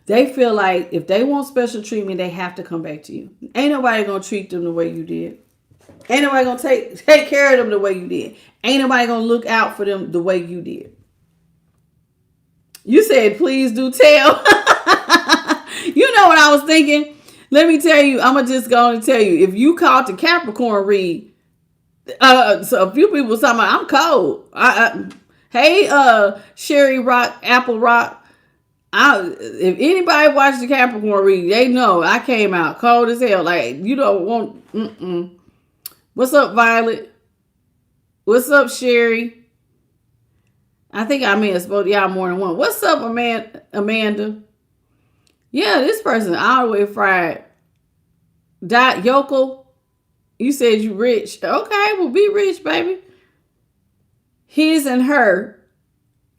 They feel like if they want special treatment, they have to come back to you. Ain't nobody going to treat them the way you did. Ain't nobody going to take care of them the way you did. Ain't nobody going to look out for them the way you did. You said, please do tell. You know what I was thinking? Let me tell you, I'm just going to tell you. If you caught the Capricorn read, so a few people talking about, I'm cold. Hey, Sherry Rock, Apple Rock. If anybody watched the Capricorn read, they know I came out cold as hell. Like, you don't want, What's up, Violet? What's up, Sherry? I think I may have spoke to y'all more than one. What's up, Amanda? Yeah, this person all the way fried. Dot Yokel, you said you rich. Okay, well, be rich, baby. His and her.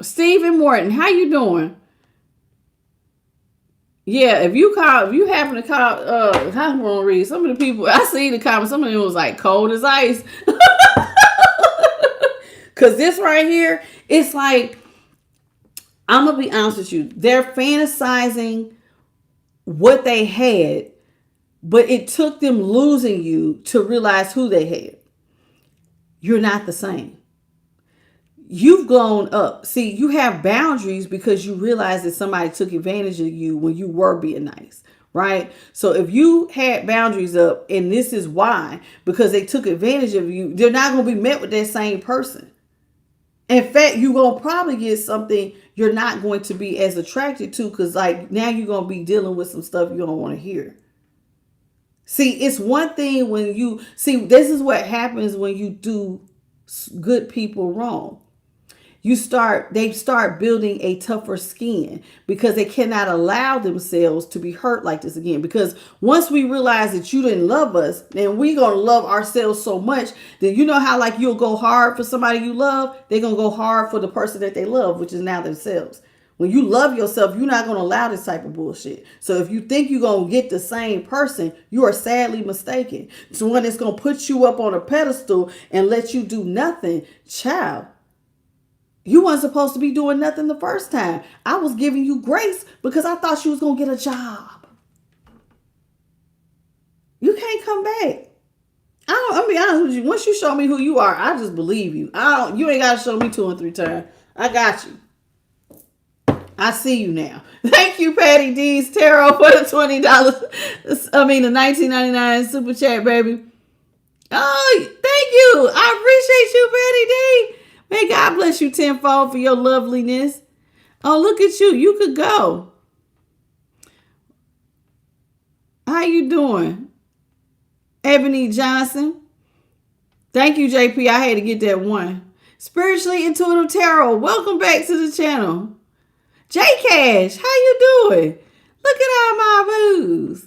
Stephen Morton, how you doing? Yeah, if you happen to call, how am I gonna read? Some of the people, I see the comments, some of them was like cold as ice. Because this right here, it's like, I'm going to be honest with you. They're fantasizing what they had, but it took them losing you to realize who they had. You're not the same. You've grown up. See, you have boundaries because you realize that somebody took advantage of you when you were being nice. Right? So if you had boundaries up, and this is why, because they took advantage of you, they're not going to be met with that same person. In fact, you're going to probably get something you're not going to be as attracted to, because like now you're going to be dealing with some stuff you don't want to hear. See, it's one thing when this is what happens when you do good people wrong. They start building a tougher skin because they cannot allow themselves to be hurt like this again. Because once we realize that you didn't love us, then we're going to love ourselves so much that you know how like you'll go hard for somebody you love, they're going to go hard for the person that they love, which is now themselves. When you love yourself, you're not going to allow this type of bullshit. So if you think you're going to get the same person, you are sadly mistaken. So when it's going to put you up on a pedestal and let you do nothing, child, you weren't supposed to be doing nothing the first time. I was giving you grace because I thought you was going to get a job. You can't come back. I'll be honest with you. Once you show me who you are, I just believe you. You ain't got to show me 2 and 3 times. I got you. I see you now. Thank you, Patty D's Tarot, for the $20. The $19.99 super chat, baby. Oh, thank you. I appreciate you, Patty D. May God bless you tenfold for your loveliness. Oh, look at you. You could go. How you doing? Ebony Johnson. Thank you, JP. I had to get that one. Spiritually Intuitive Tarot. Welcome back to the channel. J Cash, how you doing? Look at all my moves.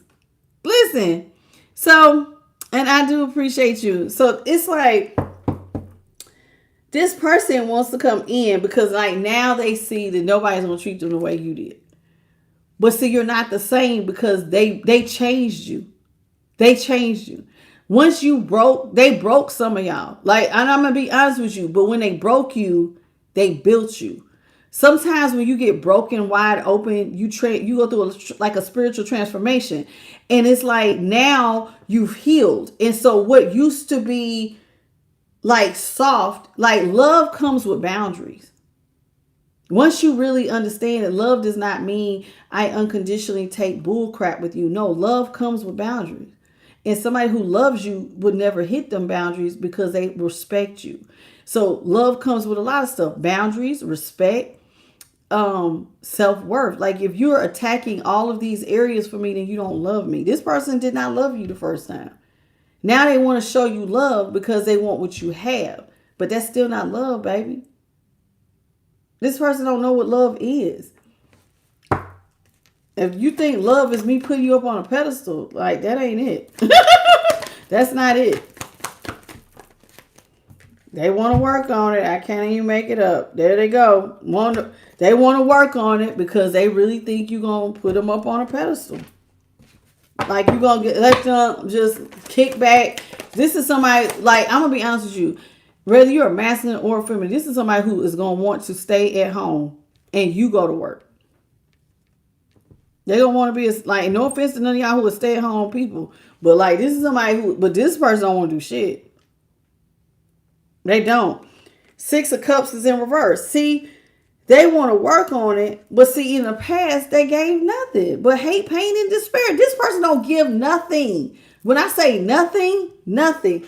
Listen. So, and I do appreciate you. So it's like, this person wants to come in because like now they see that nobody's going to treat them the way you did. But see, you're not the same because they changed you. They changed you. Once you they broke some of y'all. Like, and I'm going to be honest with you, but when they broke you, they built you. Sometimes when you get broken wide open, you go through a spiritual transformation. And it's like now you've healed. And so what used to be like soft, like love comes with boundaries. Once you really understand that love does not mean I unconditionally take bull crap with you. No, love comes with boundaries. And somebody who loves you would never hit them boundaries because they respect you. So love comes with a lot of stuff. Boundaries, respect, self-worth. Like if you're attacking all of these areas for me, then you don't love me. This person did not love you the first time. Now they want to show you love because they want what you have. But that's still not love, baby. This person don't know what love is. If you think love is me putting you up on a pedestal, like that ain't it. That's not it. They want to work on it. I can't even make it up. There they go. They want to work on it because they really think you're going to put them up on a pedestal. Like you're going to let them just kick back. This is somebody, like, I'm going to be honest with you. Whether you're a masculine or a feminine, this is somebody who is going to want to stay at home and you go to work. They don't want to be, like, no offense to none of y'all who are stay at home people. But, like, this is somebody who, but this person don't want to do shit. They don't. 6 of Cups is in reverse. See, they want to work on it. But see, in the past, they gave nothing. But hate, pain, and despair. This person don't give nothing. When I say nothing, nothing.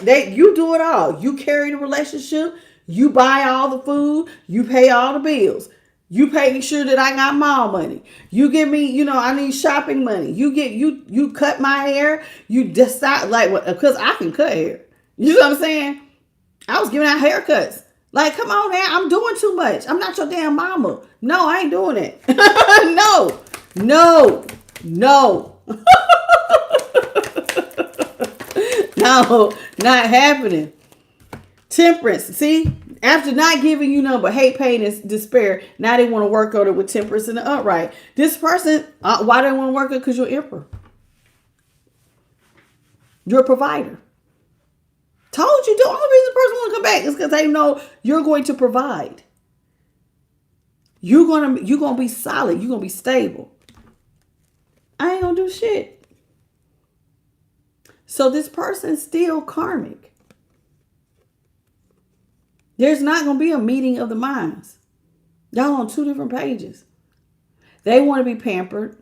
You do it all. You carry the relationship. You buy all the food. You pay all the bills. You pay sure that I got mall money. You give me, I need shopping money. You cut my hair. You decide, like, because I can cut hair. You know what I'm saying? I was giving out haircuts. Like, come on now, I'm doing too much. I'm not your damn mama. No, I ain't doing it. No. No, not happening. Temperance. See, after not giving you none but hate, pain, and despair, now they want to work on it with temperance and the upright. This person, why they want to work on it? Because you're emperor. You're a provider. Told you, the only reason the person want to come back is because they know you're going to provide. You're gonna be solid. You're gonna be stable. I ain't gonna do shit. So this person's still karmic. There's not gonna be a meeting of the minds. Y'all on 2 different pages. They want to be pampered.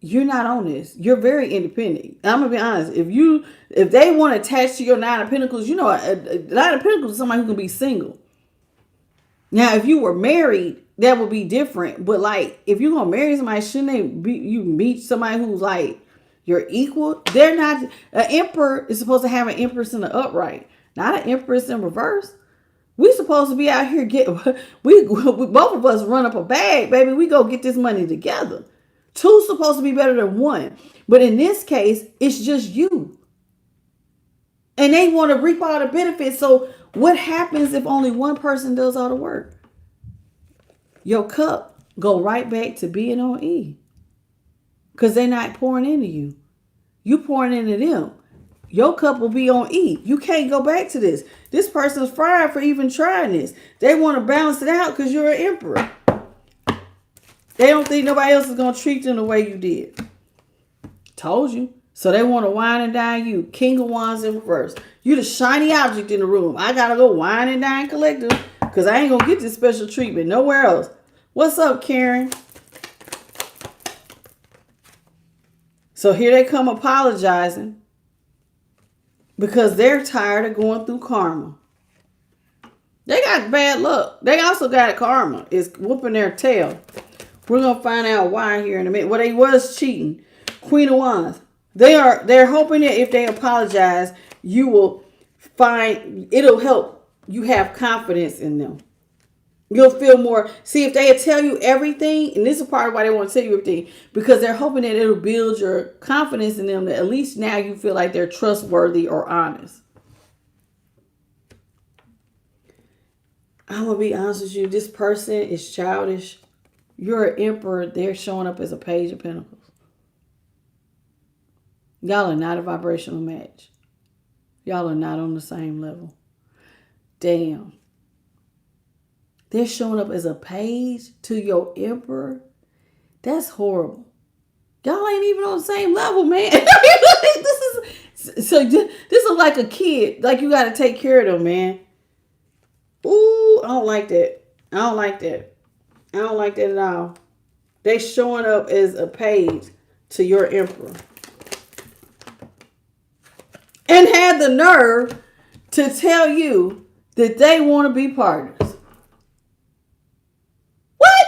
You're not on this. You're very independent. I'm gonna be honest. If they want to attach to your 9 of Pentacles, a 9 of Pentacles is somebody who can be single. Now, if you were married, that would be different. But like, if you're gonna marry somebody, shouldn't you meet somebody who's like your equal? They're not. An emperor is supposed to have an empress in the upright, not an empress in reverse. We supposed to be out here we both of us run up a bag, baby. We go get this money together. 2's supposed to be better than 1. But in this case, it's just you. And they want to reap all the benefits. So what happens if only one person does all the work? Your cup go right back to being on E. Because they're not pouring into you. You pouring into them. Your cup will be on E. You can't go back to this. This person's fried for even trying this. They want to balance it out because you're an emperor. They don't think nobody else is going to treat them the way you did. Told you. So they want to wine and dine you. King of Wands in reverse. You the shiny object in the room. I got to go wine and dine collective because I ain't going to get this special treatment nowhere else. What's up, Karen? So here they come apologizing because they're tired of going through karma. They got bad luck. They also got karma. It's whooping their tail. We're going to find out why here in a minute. Well, they was cheating. Queen of Wands. They're hoping that if they apologize, you will find, it'll help you have confidence in them. You'll feel more. See, if they tell you everything, and this is part of why they want to tell you everything, because they're hoping that it'll build your confidence in them, that at least now you feel like they're trustworthy or honest. I'm going to be honest with you. This person is childish. You're an emperor. They're showing up as a page of pentacles. Y'all are not a vibrational match. Y'all are not on the same level. Damn. They're showing up as a page to your emperor. That's horrible. Y'all ain't even on the same level, man. This is like a kid. Like you got to take care of them, man. Ooh, I don't like that. I don't like that. I don't like that at all. They showing up as a page to your emperor. And had the nerve to tell you that they want to be partners. What?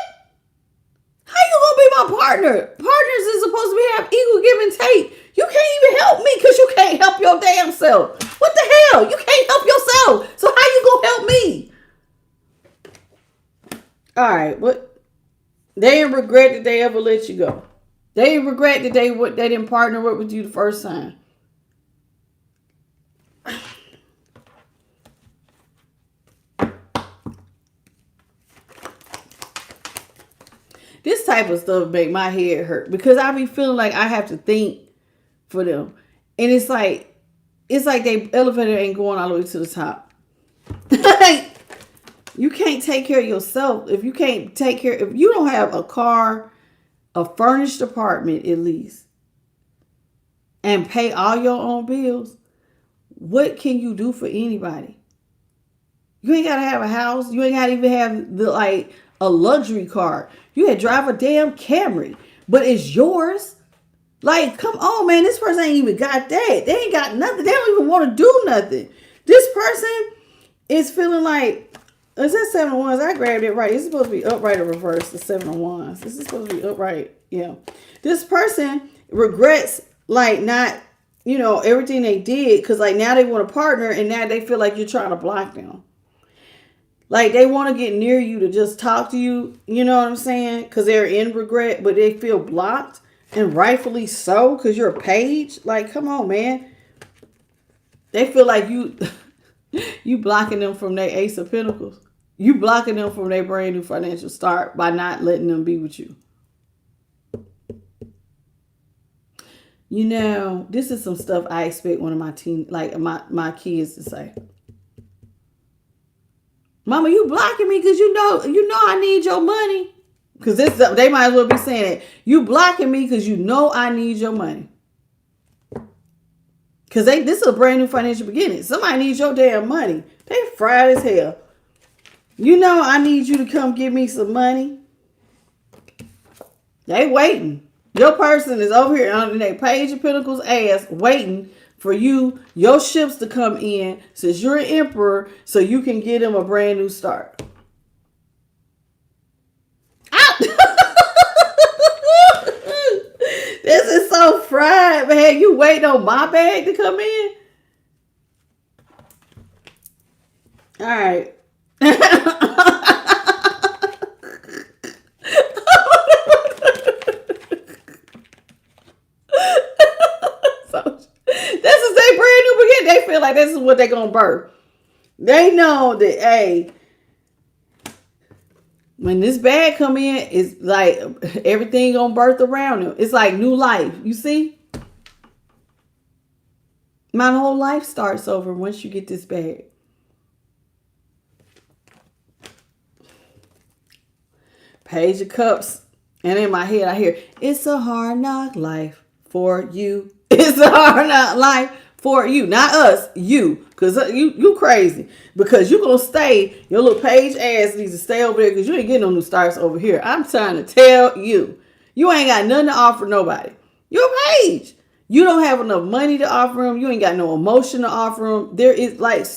How you gonna be my partner? Partners is supposed to be have equal give and take. You can't even help me because you can't help your damn self. What the hell? You can't help yourself. So how you gonna help me? All right, what? They didn't regret that they ever let you go. They didn't regret that they didn't partner up with you the first time. This type of stuff make my head hurt because I be feeling like I have to think for them. And it's like they elevator ain't going all the way to the top. Like, you can't take care of yourself. If you don't have a car, a furnished apartment at least, and pay all your own bills, what can you do for anybody? You ain't gotta have a house. You ain't gotta even have a luxury car. You had drive a damn Camry, but it's yours. Like, come on, man. This person ain't even got that. They ain't got nothing. They don't even want to do nothing. This person is feeling like, is that 7 of Wands? I grabbed it right. It's supposed to be upright or reverse, the 7 of Wands. This is supposed to be upright. Yeah. This person regrets, like, not, everything they did because, like, now they want a partner and now they feel like you're trying to block them. Like, they want to get near you to just talk to you, you know what I'm saying? Because they're in regret, but they feel blocked, and rightfully so, because you're a page. Like, come on, man. They feel like you blocking them from their Ace of Pentacles. You blocking them from their brand new financial start by not letting them be with you. This is some stuff I expect one of my kids to say. Mama, you blocking me because you know I need your money. Because they might as well be saying it. You blocking me because you know I need your money. Because this is a brand new financial beginning. Somebody needs your damn money. They fried as hell. You know I need you to come give me some money. They waiting. Your person is over here on their Page of Pentacles ass waiting for your ships to come in since you're an emperor so you can get them a brand new start. This is so fried, man. You waiting on my bag to come in? All right. This is their brand new beginning. They feel like this is what they're going to birth. They know that, hey, when this bag come in, it's like everything going to birth around them. It's like new life. You see? My whole life starts over once you get this bag. Page of Cups. And in my head, I hear, it's a hard knock life for you. It's a hard knock life for you. Not us, you. Because you crazy. Because you going to stay, your little page ass needs to stay over there because you ain't getting no new starts over here. I'm trying to tell you. You ain't got nothing to offer nobody. You're a page. You don't have enough money to offer them. You ain't got no emotion to offer them. There is like,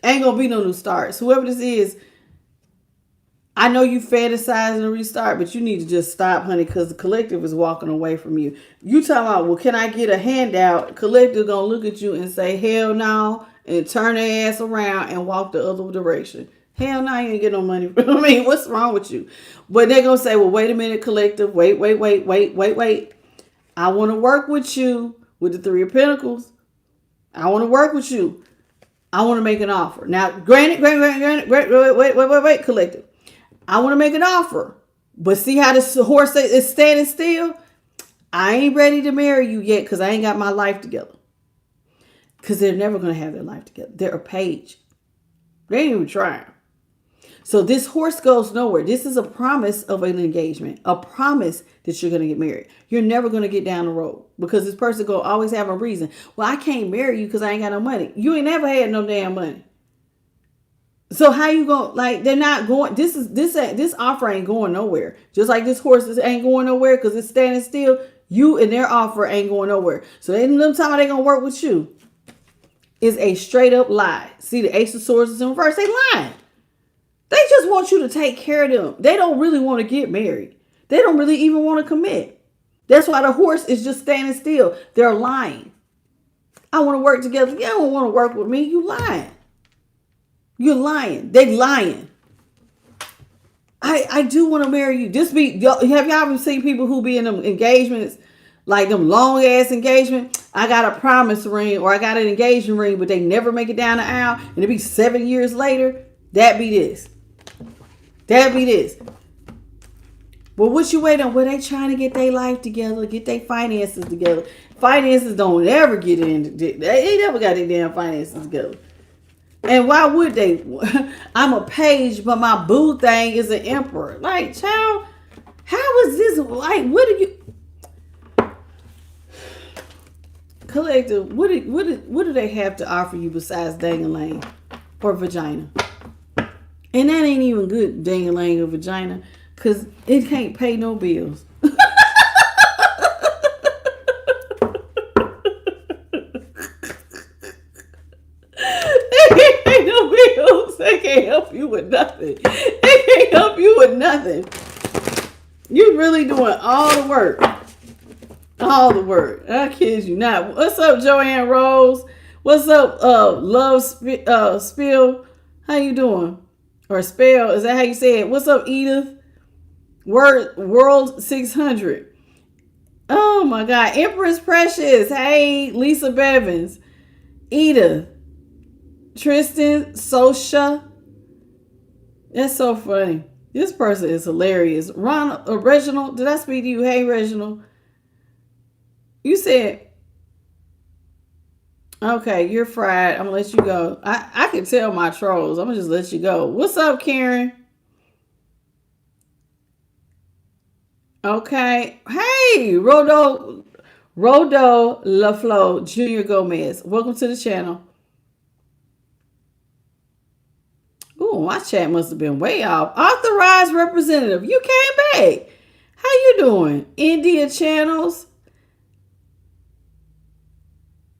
ain't going to be no new starts. Whoever this is, I know you fantasizing a restart, but you need to just stop, honey, because the collective is walking away from you. You talking about, well, can I get a handout? Collective going to look at you and say, hell no, and turn their ass around and walk the other direction. Hell no, you ain't get no money. I mean, what's wrong with you? But they're going to say, well, wait a minute, collective. Wait. I want to work with you with the 3 of Pentacles. I want to work with you. I want to make an offer. Now, granted, wait, collective. I want to make an offer. But see how this horse is standing still? I ain't ready to marry you yet because I ain't got my life together. Because they're never going to have their life together. They're a page. They ain't even trying. So this horse goes nowhere. This is a promise of an engagement. A promise that you're going to get married. You're never going to get down the road. Because this person going to always have a reason. Well, I can't marry you because I ain't got no money. You ain't never had no damn money. So how you going, like, they're not going, this offer ain't going nowhere. Just like this horse ain't going nowhere because it's standing still. You and their offer ain't going nowhere. So they them time they gonna work with you is a straight up lie. See, the Ace of Swords is in reverse. They lying. They just want you to take care of them. They don't really want to get married. They don't really even want to commit. That's why the horse is just standing still. They're lying. I want to work together. You don't want to work with me. You lying. You're lying. They lying. I do want to marry you. Have y'all ever seen people who be in them engagements, like them long ass engagement? I got a promise ring or I got an engagement ring, but they never make it down the aisle, and it be 7 years later. That be this. That be this. But what you waiting on? Well, they trying to get their life together, get their finances together. Finances don't ever get in. They never got their damn finances together. And why would they? I'm a page, but my boo thing is an emperor. Like, child, how is this? Like, what do you... Collective, what do they have to offer you besides dang-a-lang or vagina? And that ain't even good, dang-a-lang or vagina, because it can't pay no bills. They can't help you with nothing. They can't help you with nothing. You really doing all the work. All the work. I kid you not. What's up, Joanne Rose? What's up, Love Spill? How you doing? Or Spell, is that how you say it? What's up, Edith? World 600. Oh my God. Empress Precious. Hey, Lisa Bevins. Edith. Tristan, Sosha. That's so funny. This person is hilarious. Reginald, did I speak to you? Hey, Reginald. You said, okay, you're fried. I'm going to let you go. I can tell my trolls. I'm going to just let you go. What's up, Karen? Okay. Hey, Rodo LaFlo, Junior Gomez. Welcome to the channel. Ooh, my chat must have been way off. Authorized representative, you came back. How you doing? India Channels.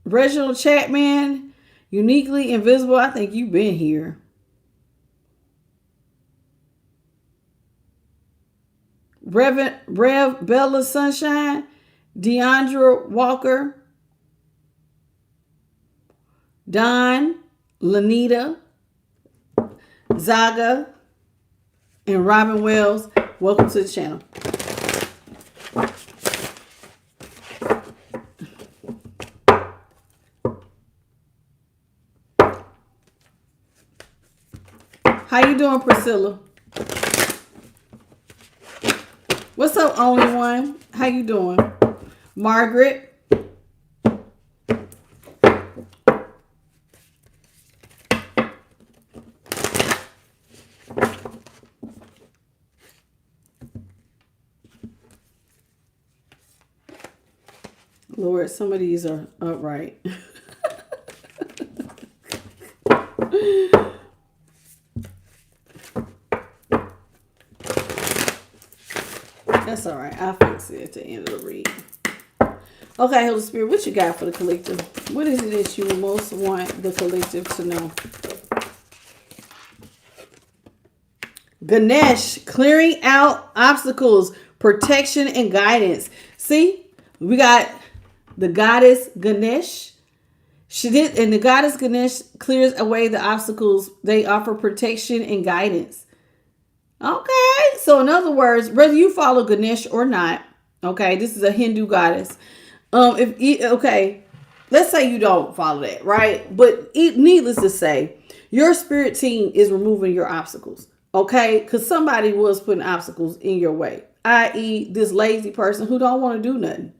Reginald Chapman. Uniquely Invisible. I think you've been here. Rev Bella Sunshine. Deandra Walker. Don. Lanita. Zaga and Robin Wells, welcome to the channel. How you doing, Priscilla? What's up, Only One? How you doing? Margaret. Lord, some of these are upright. That's all right. I'll fix it at the end of the read. Okay, Holy Spirit, what you got for the collective? What is it that you most want the collective to know? Ganesh, clearing out obstacles, protection, and guidance. See, we got the goddess Ganesh. She did, and the goddess Ganesh clears away the obstacles. They offer protection and guidance. Okay, so in other words, whether you follow Ganesh or not, okay, this is a Hindu goddess. Okay, let's say you don't follow that, right? But needless to say, your spirit team is removing your obstacles, okay? Because somebody was putting obstacles in your way, i.e., this lazy person who don't want to do nothing.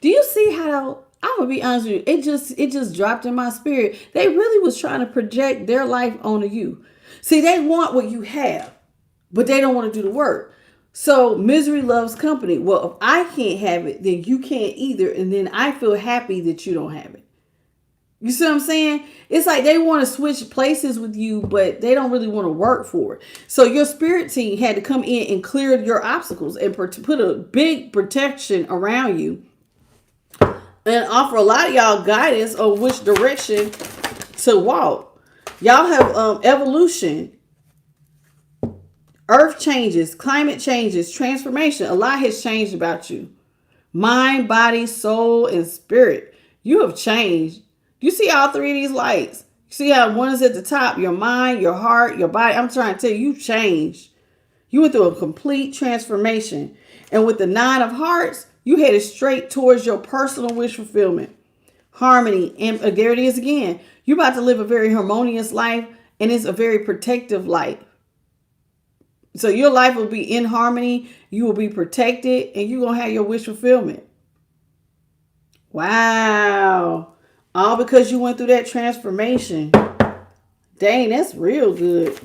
Do you see how, I'm gonna be honest with you, it just dropped in my spirit. They really was trying to project their life onto you. See, they want what you have, but they don't want to do the work. So misery loves company. Well, if I can't have it, then you can't either. And then I feel happy that you don't have it. You see what I'm saying? It's like they want to switch places with you, but they don't really want to work for it. So your spirit team had to come in and clear your obstacles and put a big protection around you and offer a lot of y'all guidance on which direction to walk. Y'all have evolution, earth changes, climate changes, transformation. A lot has changed about you. Mind, body, soul, and spirit. You have changed. You see all three of these lights. You see how one is at the top, your mind, your heart, your body. I'm trying to tell you, you've changed. You went through a complete transformation. And with the 9 of hearts, you headed straight towards your personal wish fulfillment. Harmony. And there it is again. You're about to live a very harmonious life, and it's a very protective life. So your life will be in harmony. You will be protected, and you're going to have your wish fulfillment. Wow. All because you went through that transformation. Dang, that's real good.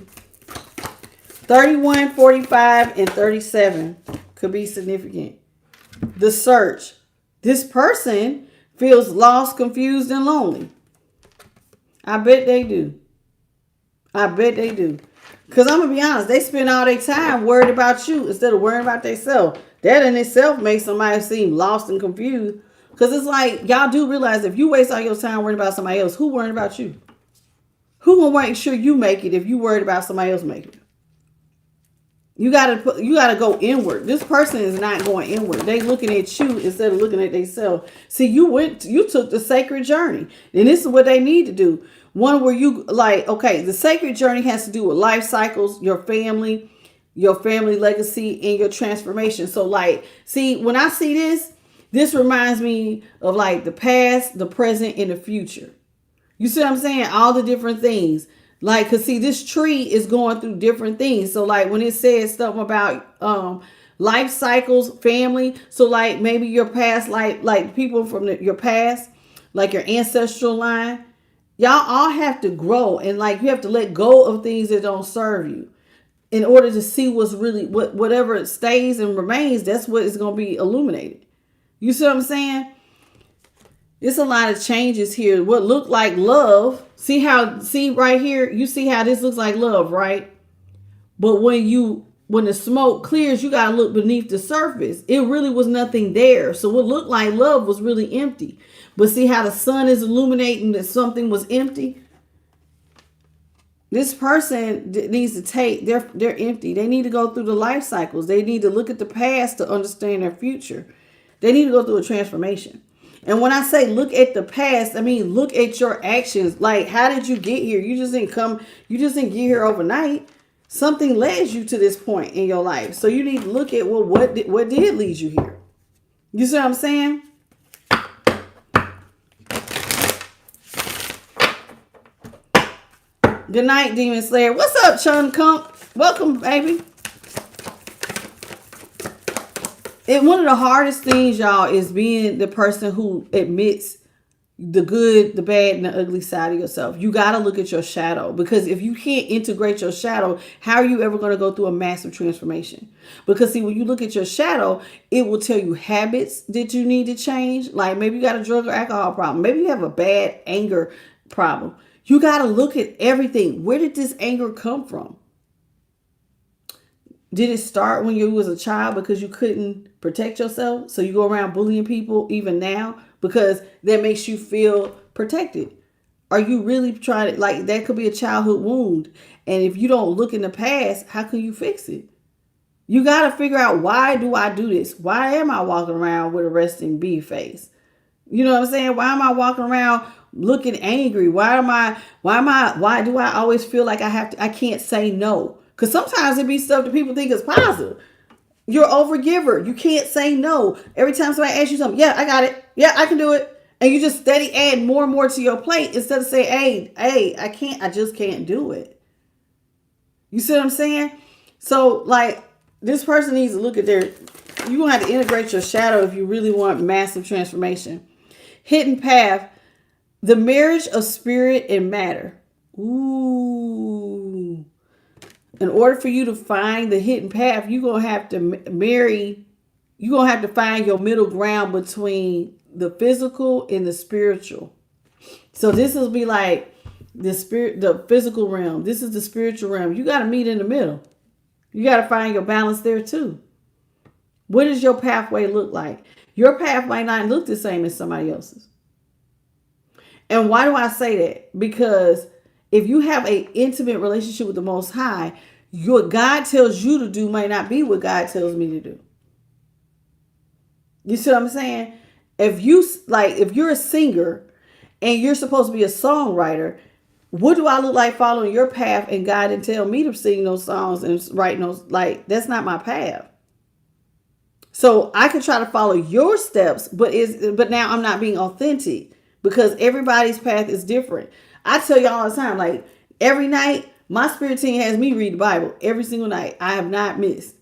31, 45, and 37 could be significant. The search. This person feels lost, confused, and lonely. I bet they do. I bet they do. Because I'm going to be honest, they spend all their time worried about you instead of worrying about themselves. That in itself makes somebody seem lost and confused. Because it's like, y'all do realize if you waste all your time worrying about somebody else, who worried about you? Who will make sure you make it if you worried about somebody else making it? You gotta go inward. This person is not going inward. They looking at you instead of looking at themselves. See, you took the sacred journey. And this is what they need to do. One where you like, okay, the sacred journey has to do with life cycles, your family legacy, and your transformation. So like, see, when I see this reminds me of like the past, the present, and the future. You see what I'm saying? All the different things. Like, cause see, this tree is going through different things. So like when it says something about life cycles, family. So like maybe your past, like people from your past, like your ancestral line, y'all all have to grow. And like you have to let go of things that don't serve you in order to see what's really, whatever stays and remains, that's what is going to be illuminated. You see what I'm saying? It's a lot of changes here. What looked like love. See right here, you see how this looks like love, right? But when the smoke clears, you got to look beneath the surface. It really was nothing there. So what looked like love was really empty. But see how the sun is illuminating that something was empty? This person needs to they're empty. They need to go through the life cycles. They need to look at the past to understand their future. They need to go through a transformation. And when I say look at the past, I mean look at your actions. Like, how did you get here? You just didn't get here overnight. Something led you to this point in your life. So you need to look at, well, what did lead you here? You see what I'm saying? Good night, Demon Slayer. What's up, Chun Kump? Welcome, baby. And one of the hardest things, y'all, is being the person who admits the good, the bad, and the ugly side of yourself. You got to look at your shadow, because if you can't integrate your shadow, how are you ever going to go through a massive transformation? Because see, when you look at your shadow, it will tell you habits that you need to change. Like maybe you got a drug or alcohol problem. Maybe you have a bad anger problem. You got to look at everything. Where did this anger come from? Did it start when you was a child because you couldn't protect yourself? So you go around bullying people even now because that makes you feel protected. Are you really trying to, like, that could be a childhood wound. And if you don't look in the past, how can you fix it? You got to figure out, why do I do this? Why am I walking around with a resting bee face? You know what I'm saying? Why am I walking around looking angry? Why do I always feel like I can't say no? Because sometimes it be stuff that people think is positive. You're an overgiver. You can't say no. Every time somebody asks you something, yeah, I got it. Yeah, I can do it. And you just steady add more and more to your plate instead of saying, hey, I just can't do it. You see what I'm saying? So like this person needs to look at you're going to have to integrate your shadow if you really want massive transformation. Hidden path, the marriage of spirit and matter. Ooh. In order for you to find the hidden path, you're going to have to find your middle ground between the physical and the spiritual. So this will be like the physical realm. This is the spiritual realm. You got to meet in the middle. You got to find your balance there too. What does your pathway look like? Your path might not look the same as somebody else's. And why do I say that? Because if you have an intimate relationship with the Most High, what God tells you to do might not be what God tells me to do. You see what I'm saying? If you're a singer and you're supposed to be a songwriter, what do I look like following your path and God didn't tell me to sing those songs and write those? Like, that's not my path. So I can try to follow your steps, but now I'm not being authentic because everybody's path is different. I tell you all the time, like every night, my spirit team has me read the Bible every single night. I have not missed.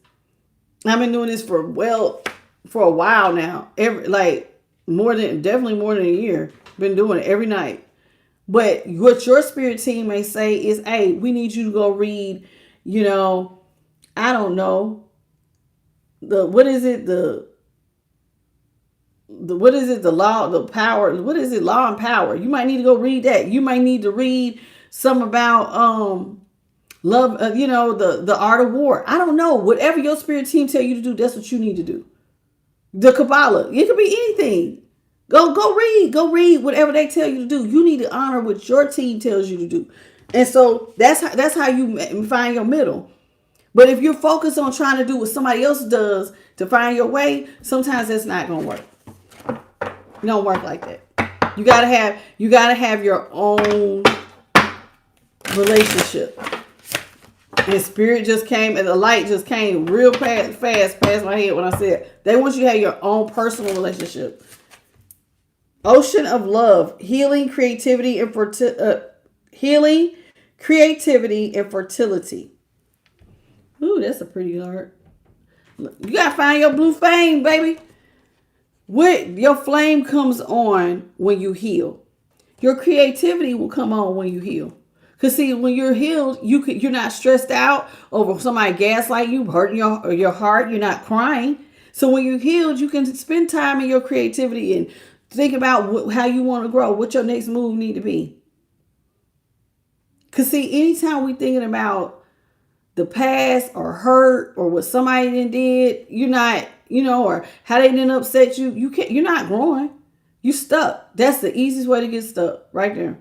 I've been doing this for a while now. Definitely more than a year. Been doing it every night. But what your spirit team may say is, hey, we need you to go read, I don't know. The law, the power, what is it? Law and Power. You might need to go read that. You might need to read some about love, the art of war. I don't know. Whatever your spirit team tell you to do, that's what you need to do. The Kabbalah. It could be anything. Go read whatever they tell you to do. You need to honor what your team tells you to do. And so that's how you find your middle. But if you're focused on trying to do what somebody else does to find your way, sometimes that's not going to work. It don't work like that. You gotta have your own relationship. And spirit just came and the light just came real fast past my head when I said they want you to have your own personal relationship. Ocean of love, healing, creativity, and fertility. Ooh, that's a pretty heart. You gotta find your blue flame, baby. Your flame comes on when you heal. Your creativity will come on when you heal. Because see, when you're healed, you're not stressed out over somebody gaslight you, hurting your heart. You're not crying. So when you're healed, you can spend time in your creativity and think about how you want to grow, what your next move need to be. Because see, anytime we thinking about the past or hurt or what somebody did, you're not, or how they didn't upset you, you're not growing. You stuck. That's the easiest way to get stuck, right there.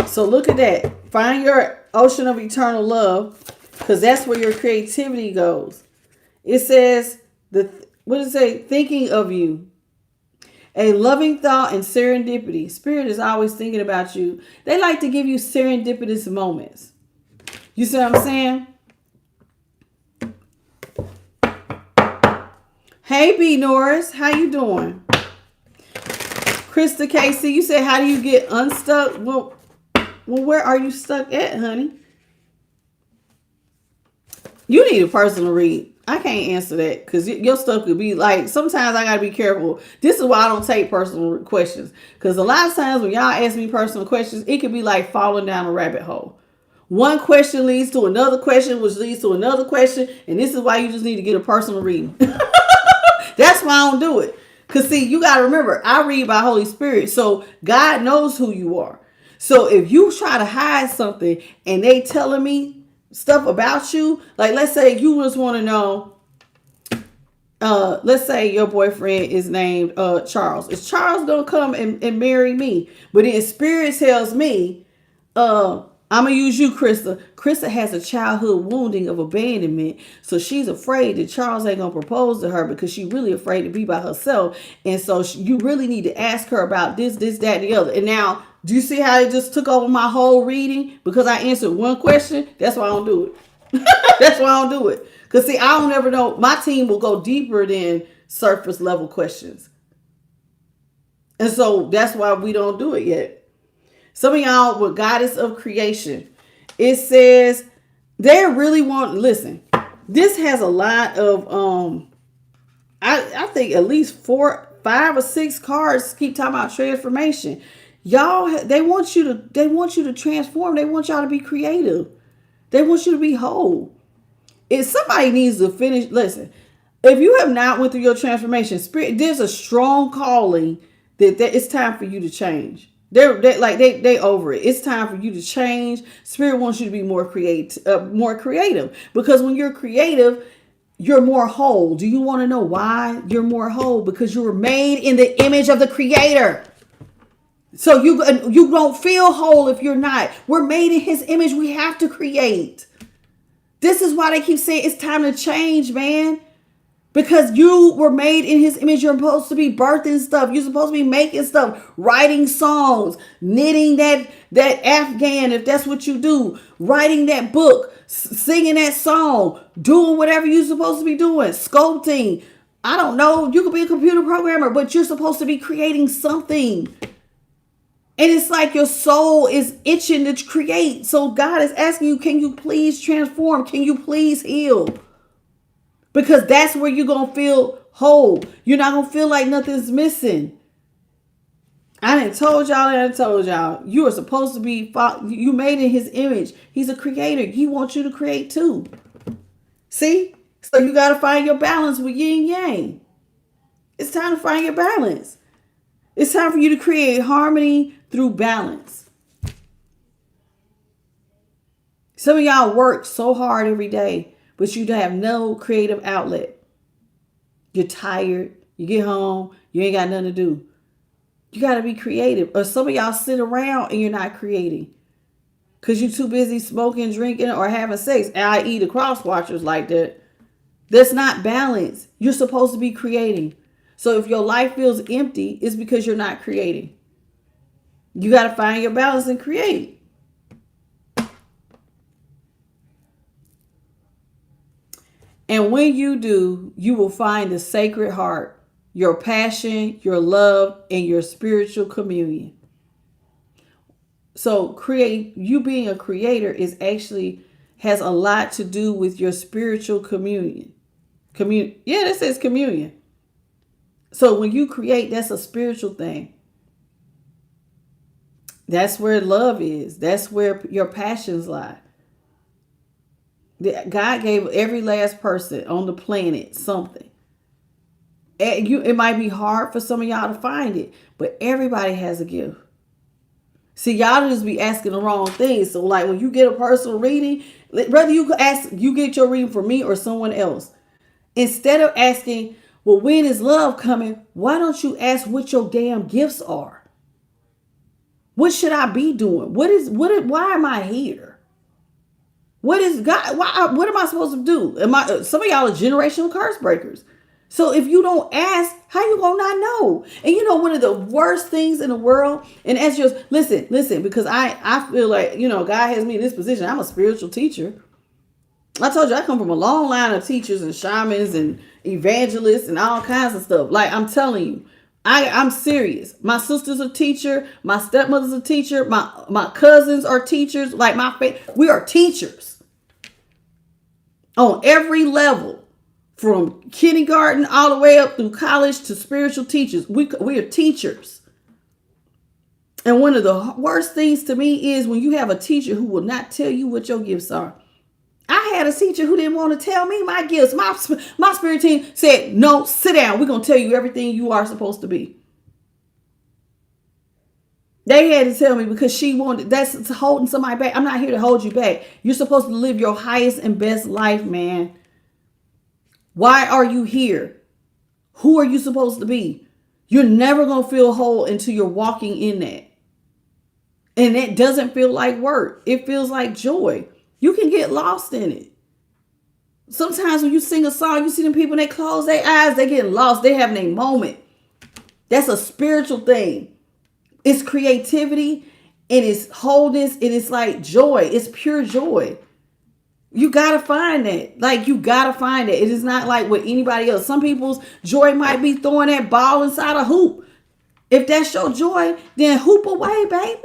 So look at that. Find your ocean of eternal love, because that's where your creativity goes. It says, what does it say? Thinking of you. A loving thought and serendipity. Spirit is always thinking about you. They like to give you serendipitous moments. You see what I'm saying? Hey, B. Norris. How you doing? Krista Casey, you said, how do you get unstuck? Well, where are you stuck at, honey? You need a personal read. I can't answer that because your stuff could be like, sometimes I got to be careful. This is why I don't take personal questions. Because a lot of times when y'all ask me personal questions, it could be like falling down a rabbit hole. One question leads to another question, which leads to another question. And this is why you just need to get a personal reading. That's why I don't do it. Because see, you got to remember, I read by Holy Spirit. So God knows who you are. So if you try to hide something and they telling me stuff about you, like let's say you just want to know, let's say your boyfriend is named Charles. Is Charles going to come and marry me? But then Spirit tells me, I'm going to use you, Krista. Krista has a childhood wounding of abandonment. So she's afraid that Charles ain't going to propose to her because she's really afraid to be by herself. And so you really need to ask her about this, that, and the other. And now, do you see how it just took over my whole reading? Because I answered one question. That's why I don't do it. That's why I don't do it. Because see, I don't ever know. My team will go deeper than surface level questions. And so that's why we don't do it yet. Some of y'all with Goddess of Creation, it says they really want, listen, this has a lot of, I think at least 4, 5 or 6 cards keep talking about transformation. Y'all, they want you to transform. They want y'all to be creative. They want you to be whole. If somebody needs to finish, listen, if you have not went through your transformation, spirit, there's a strong calling that it's time for you to change. They over it. It's time for you to change. Spirit wants you to be more creative. Because when you're creative, you're more whole. Do you want to know why you're more whole? Because you were made in the image of the Creator. So you don't feel whole if you're not. We're made in His image. We have to create. This is why they keep saying it's time to change, man. Because you were made in His image. You're supposed to be birthing stuff. You're supposed to be making stuff, writing songs, knitting that Afghan, if that's what you do, writing that book, singing that song, doing whatever you're supposed to be doing, sculpting. I don't know. You could be a computer programmer, but you're supposed to be creating something. And it's like your soul is itching to create. So God is asking you, can you please transform? Can you please heal? Because that's where you're going to feel whole. You're not going to feel like nothing's missing. I done told y'all. You are supposed to be, you made in His image. He's a creator. He wants you to create too. See? So you got to find your balance with yin yang. It's time to find your balance. It's time for you to create harmony through balance. Some of y'all work so hard every day, but you have no creative outlet. You're tired. You get home. You ain't got nothing to do. You got to be creative. Or some of y'all sit around and you're not creating because you're too busy smoking, drinking, or having sex. I.e. the cross watchers like that. That's not balance. You're supposed to be creating. So if your life feels empty, it's because you're not creating. You got to find your balance and create. And when you do, you will find the Sacred Heart, your passion, your love, and your spiritual communion. So you being a creator has a lot to do with your spiritual communion. Yeah, that says communion. So when you create, that's a spiritual thing. That's where love is. That's where your passions lie. God gave every last person on the planet something. It might be hard for some of y'all to find it, but everybody has a gift. See, y'all just be asking the wrong things. So like when you get a personal reading, whether you get your reading from me or someone else, instead of asking, well, when is love coming? Why don't you ask what your damn gifts are? What should I be doing? Why am I here? What is God? What am I supposed to do? Some of y'all are generational curse breakers. So if you don't ask, how you gonna not know? And you know, one of the worst things in the world, and as just listen, because I feel like, God has me in this position. I'm a spiritual teacher. I told you I come from a long line of teachers and shamans and evangelists and all kinds of stuff. Like I'm telling you, I'm serious. My sister's a teacher. My stepmother's a teacher. My cousins are teachers. Like we are teachers on every level, from kindergarten all the way up through college to spiritual teachers. We are teachers. And one of the worst things to me is when you have a teacher who will not tell you what your gifts are. I had a teacher who didn't want to tell me my gifts. My spirit team said, no, sit down. We're going to tell you everything you are supposed to be. They had to tell me because that's holding somebody back. I'm not here to hold you back. You're supposed to live your highest and best life, man. Why are you here? Who are you supposed to be? You're never going to feel whole until you're walking in that. And it doesn't feel like work. It feels like joy. You can get lost in it. Sometimes when you sing a song, you see them people, they close their eyes, they get lost. They having a moment. That's a spiritual thing. It's creativity and it's wholeness and it's like joy. It's pure joy. You got to find that. Like you got to find it. It is not like with anybody else. Some people's joy might be throwing that ball inside a hoop. If that's your joy, then hoop away, baby.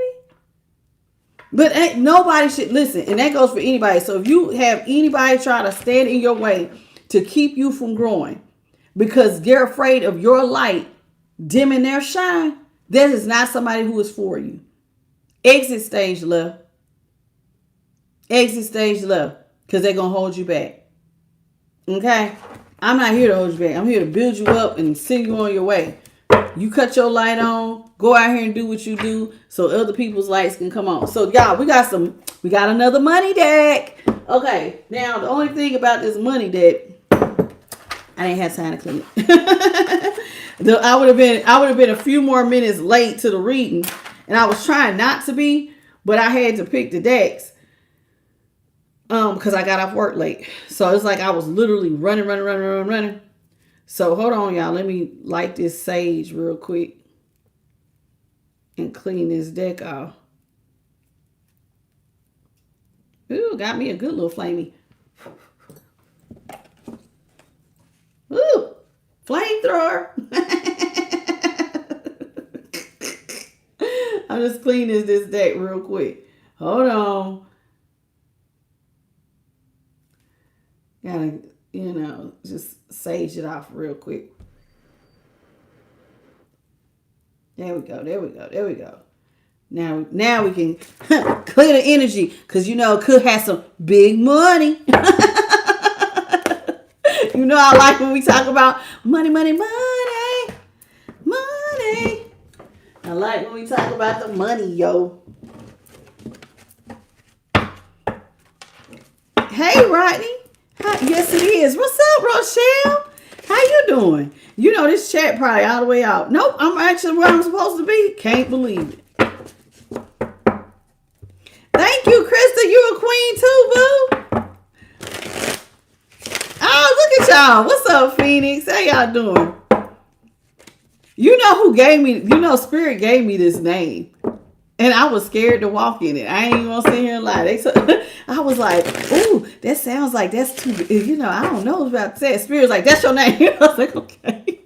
But nobody should listen. And that goes for anybody. So if you have anybody try to stand in your way to keep you from growing because they're afraid of your light dimming their shine, that is not somebody who is for you. Exit stage left. Exit stage left. Because they're going to hold you back. Okay? I'm not here to hold you back. I'm here to build you up and send you on your way. You cut your light on, go out here and do what you do so other people's lights can come on. So y'all, we got another money deck. Okay, now the only thing about this money deck, I didn't have time to clean it. I would have been a few more minutes late to the reading, and I was trying not to be, but I had to pick the decks because I got off work late. So it's like I was literally running. So hold on, y'all. Let me light this sage real quick and clean this deck off. Ooh, got me a good little flamey. Ooh, flamethrower. I'm just cleaning this deck real quick. Hold on. Gotta, just sage it off real quick. There we go. Now we can clear the energy because could have some big money. I like when we talk about money. I like when we talk about the money, yo. Hey, Rodney. Yes, it is. What's up, Rochelle? How you doing? This chat probably all the way out. Nope, I'm actually where I'm supposed to be. Can't believe it. Thank you, Krista. You a queen too, boo. Oh, look at y'all. What's up, Phoenix? How y'all doing? Who gave me, Spirit gave me this name. And I was scared to walk in it. I ain't even gonna sit here and lie. I was like, ooh, that sounds like that's too, I don't know about that. Spirit's like, that's your name. I was like, okay.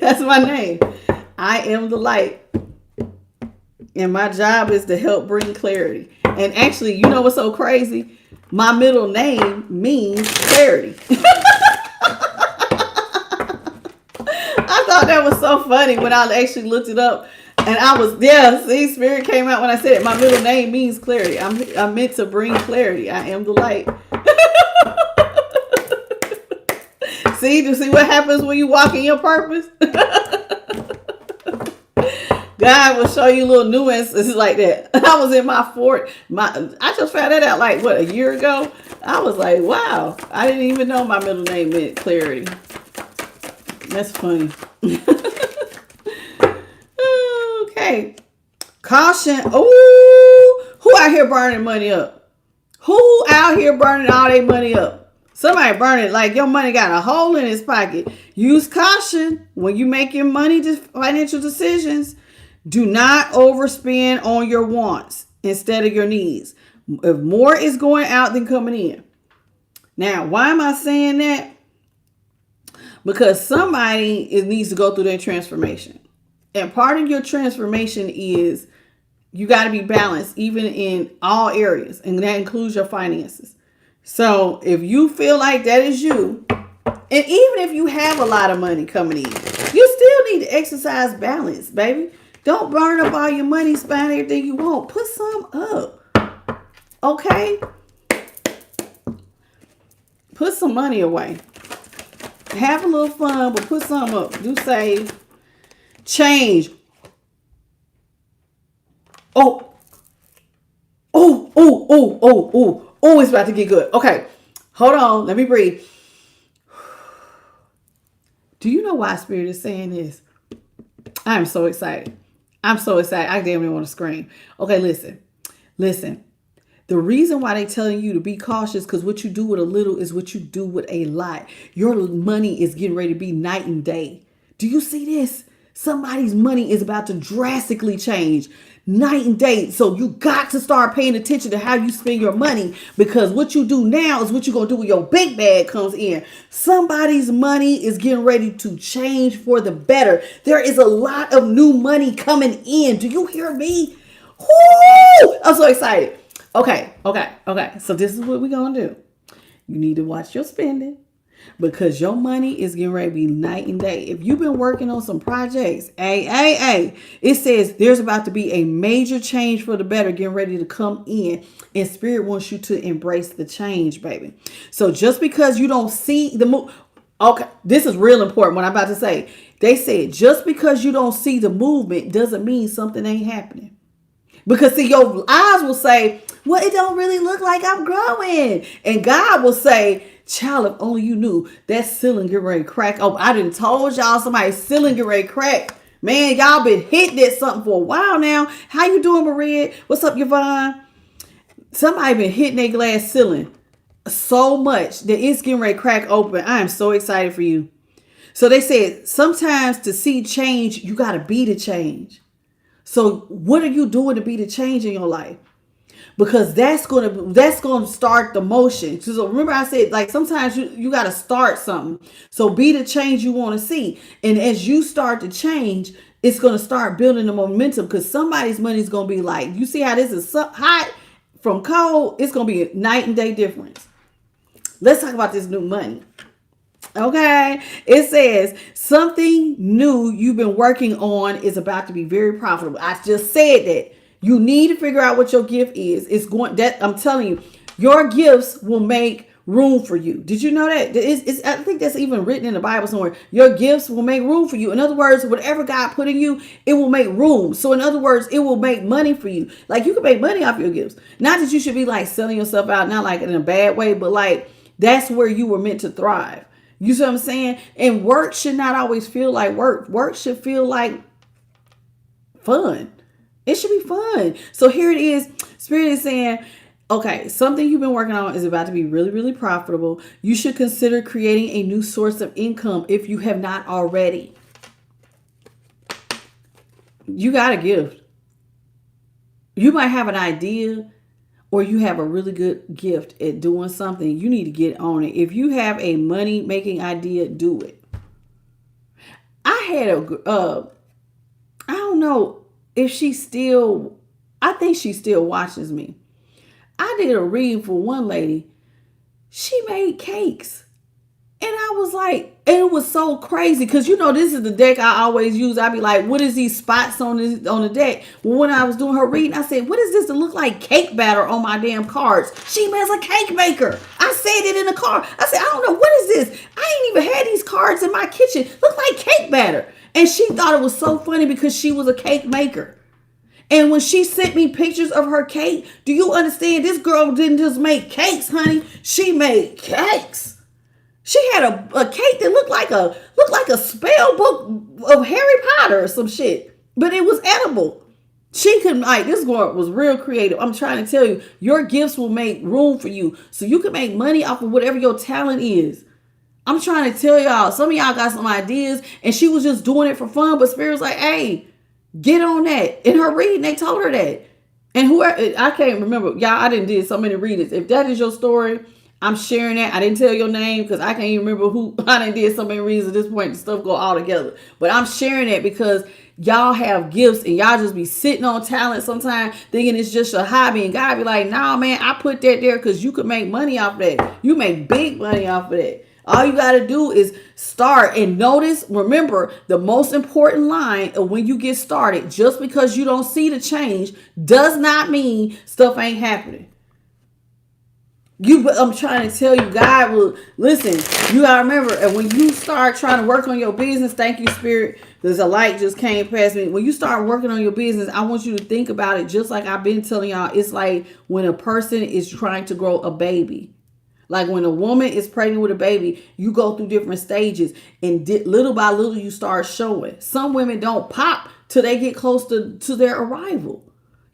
That's my name. I am the light. And my job is to help bring clarity. And actually, what's so crazy? My middle name means clarity. I thought that was so funny when I actually looked it up. And Spirit came out when I said it. My middle name means clarity. I'm meant to bring clarity. I am the light. See what happens when you walk in your purpose? God will show you little nuances like that. I was in my fort. I just found that out a year ago. I was like, wow. I didn't even know my middle name meant clarity. That's funny. Okay. Caution. Ooh. Who out here burning money up? Who out here burning all their money up? Somebody burning like your money got a hole in his pocket. Use caution when you make your financial decisions. Do not overspend on your wants instead of your needs. If more is going out than coming in. Now, why am I saying that? Because somebody needs to go through their transformation. And part of your transformation is you got to be balanced even in all areas. And that includes your finances. So if you feel like that is you, and even if you have a lot of money coming in, you still need to exercise balance, baby. Don't burn up all your money, spend everything you want. Put some up. Okay? Put some money away. Have a little fun, but put some up. Do save. Change. Oh, it's about to get good. Okay. Hold on. Let me breathe. Do you know why Spirit is saying this? I'm so excited. I damn near want to scream. Okay, listen. The reason why they telling you to be cautious, because what you do with a little is what you do with a lot. Your money is getting ready to be night and day. Do you see this? Somebody's money is about to drastically change night and day. So you got to start paying attention to how you spend your money, because what you do now is what you're going to do when your big bag comes in. Somebody's money is getting ready to change for the better. There is a lot of new money coming in. Do you hear me? Woo! I'm so excited. Okay. So this is what we're going to do. You need to watch your spending, because your money is getting ready to be night and day. If you've been working on some projects, it says there's about to be a major change for the better getting ready to come in, and Spirit wants you to embrace the change, baby. So just because you don't see the move, Okay, this is real important what I'm about to say. They said just because you don't see the movement doesn't mean something ain't happening. Because see, your eyes will say, well, it don't really look like I'm growing. And God will say, child, if only you knew that ceiling get ready to crack. Oh, I done told y'all somebody's ceiling get ready to crack. Man, y'all been hitting at something for a while now. How you doing, Maria? What's up, Yvonne? Somebody been hitting their glass ceiling so much that it's getting ready to crack open. I am so excited for you. So they said sometimes to see change, you got to be the change. So what are you doing to be the change in your life? Because that's gonna start the motion. So remember I said, like, sometimes you gotta start something. So be the change you want to see. And as you start to change, it's gonna start building the momentum, because somebody's money is gonna be like, you see how this is hot from cold, it's gonna be a night and day difference. Let's talk about this new money. Okay, it says something new you've been working on is about to be very profitable. I just said that. You need to figure out what your gift is. It's going that I'm telling you, your gifts will make room for you. Did you know that? I think that's even written in the Bible somewhere. Your gifts will make room for you. In other words, whatever God put in you, it will make room. So in other words, it will make money for you. Like, you can make money off your gifts. Not that you should be like selling yourself out, not like in a bad way, but like that's where you were meant to thrive. You see what I'm saying? And work should not always feel like work. Work should feel like fun. It should be fun. So here it is. Spirit is saying, okay, something you've been working on is about to be really, really profitable. You should consider creating a new source of income if you have not already. You got a gift. You might have an idea, or you have a really good gift at doing something. You need to get on it. If you have a money making idea, do it. I had I don't know if I think she still watches me. I did a reading for one lady. She made cakes. And I was like, and it was so crazy, because this is the deck I always use. I'd be like, what is these spots on the deck? Well, when I was doing her reading, I said, what is this that look like cake batter on my damn cards? She is a cake maker. I said it in the car. I said, I don't know, what is this? I ain't even had these cards in my kitchen. Look like cake batter. And she thought it was so funny because she was a cake maker. And when she sent me pictures of her cake, do you understand? This girl didn't just make cakes, honey. She made cakes. She had a cake that looked like a spell book of Harry Potter or some shit, but it was edible. She couldn't, like, this girl was real creative. I'm trying to tell you, your gifts will make room for you so you can make money off of whatever your talent is. I'm trying to tell y'all, some of y'all got some ideas, and she was just doing it for fun, but Spirit was like, hey, get on that. In her reading, they told her that. And whoever, I can't remember, y'all, I didn't did so many readings. If that is your story, I'm sharing that. I didn't tell your name because I can't even remember who. I didn't did so many reasons at this point. The stuff go all together. But I'm sharing that because y'all have gifts and y'all just be sitting on talent sometimes thinking it's just a hobby. And God be like, nah, man, I put that there because you could make money off that. You make big money off of that. All you got to do is start. And notice, remember, the most important line of when you get started, just because you don't see the change does not mean stuff ain't happening. I'm trying to tell you, God will listen. You gotta remember, and when you start trying to work on your business, thank you, Spirit, because a light just came past me. When you start working on your business, I want you to think about it just like I've been telling y'all. It's like when a person is trying to grow a baby. Like when a woman is pregnant with a baby, you go through different stages, and little by little you start showing. Some women don't pop till they get close to their arrival.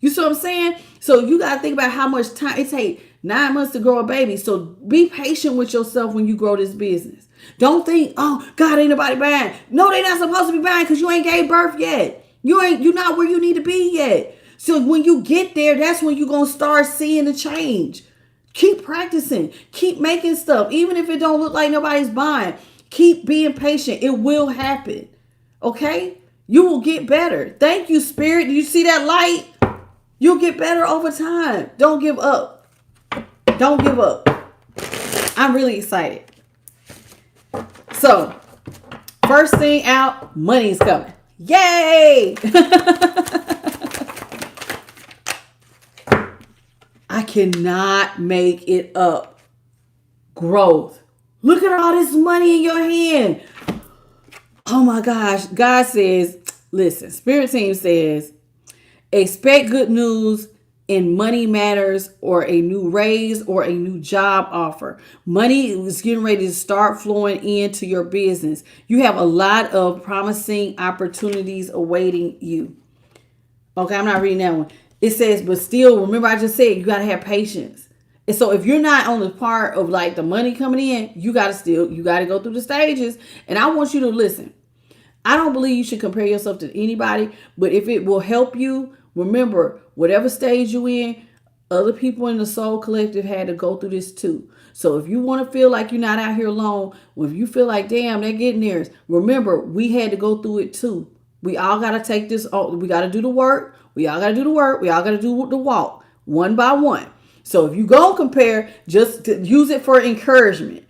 You see what I'm saying? So you got to think about how much time it takes. 9 months to grow a baby. So be patient with yourself when you grow this business. Don't think, oh, God, ain't nobody buying. No, they not supposed to be buying because you ain't gave birth yet. You're not where you need to be yet. So when you get there, that's when you're going to start seeing the change. Keep practicing. Keep making stuff. Even if it don't look like nobody's buying, keep being patient. It will happen. Okay? You will get better. Thank you, Spirit. Do you see that light? You'll get better over time. Don't give up. Don't give up. I'm really excited. So, first thing out, money's coming. Yay! I cannot make it up. Growth. Look at all this money in your hand. Oh my gosh. God says, listen, Spirit Team says, expect good news in money matters or a new raise or a new job offer. Money is getting ready to start flowing into your business. You have a lot of promising opportunities awaiting you. Okay, I'm not reading that one. It says, but still, remember I just said you got to have patience. And so if you're not on the part of like the money coming in, you got to go through the stages. And I want you to listen. I don't believe you should compare yourself to anybody, but if it will help you, remember, whatever stage you in, other people in the Soul Collective had to go through this too. So if you want to feel like you're not out here alone, or if you feel like, damn, they're getting theirs, remember, we had to go through it too. We all got to take this, we got to do the work. We all got to do the work. We all got to do the walk one by one. So if you go compare, just to use it for encouragement.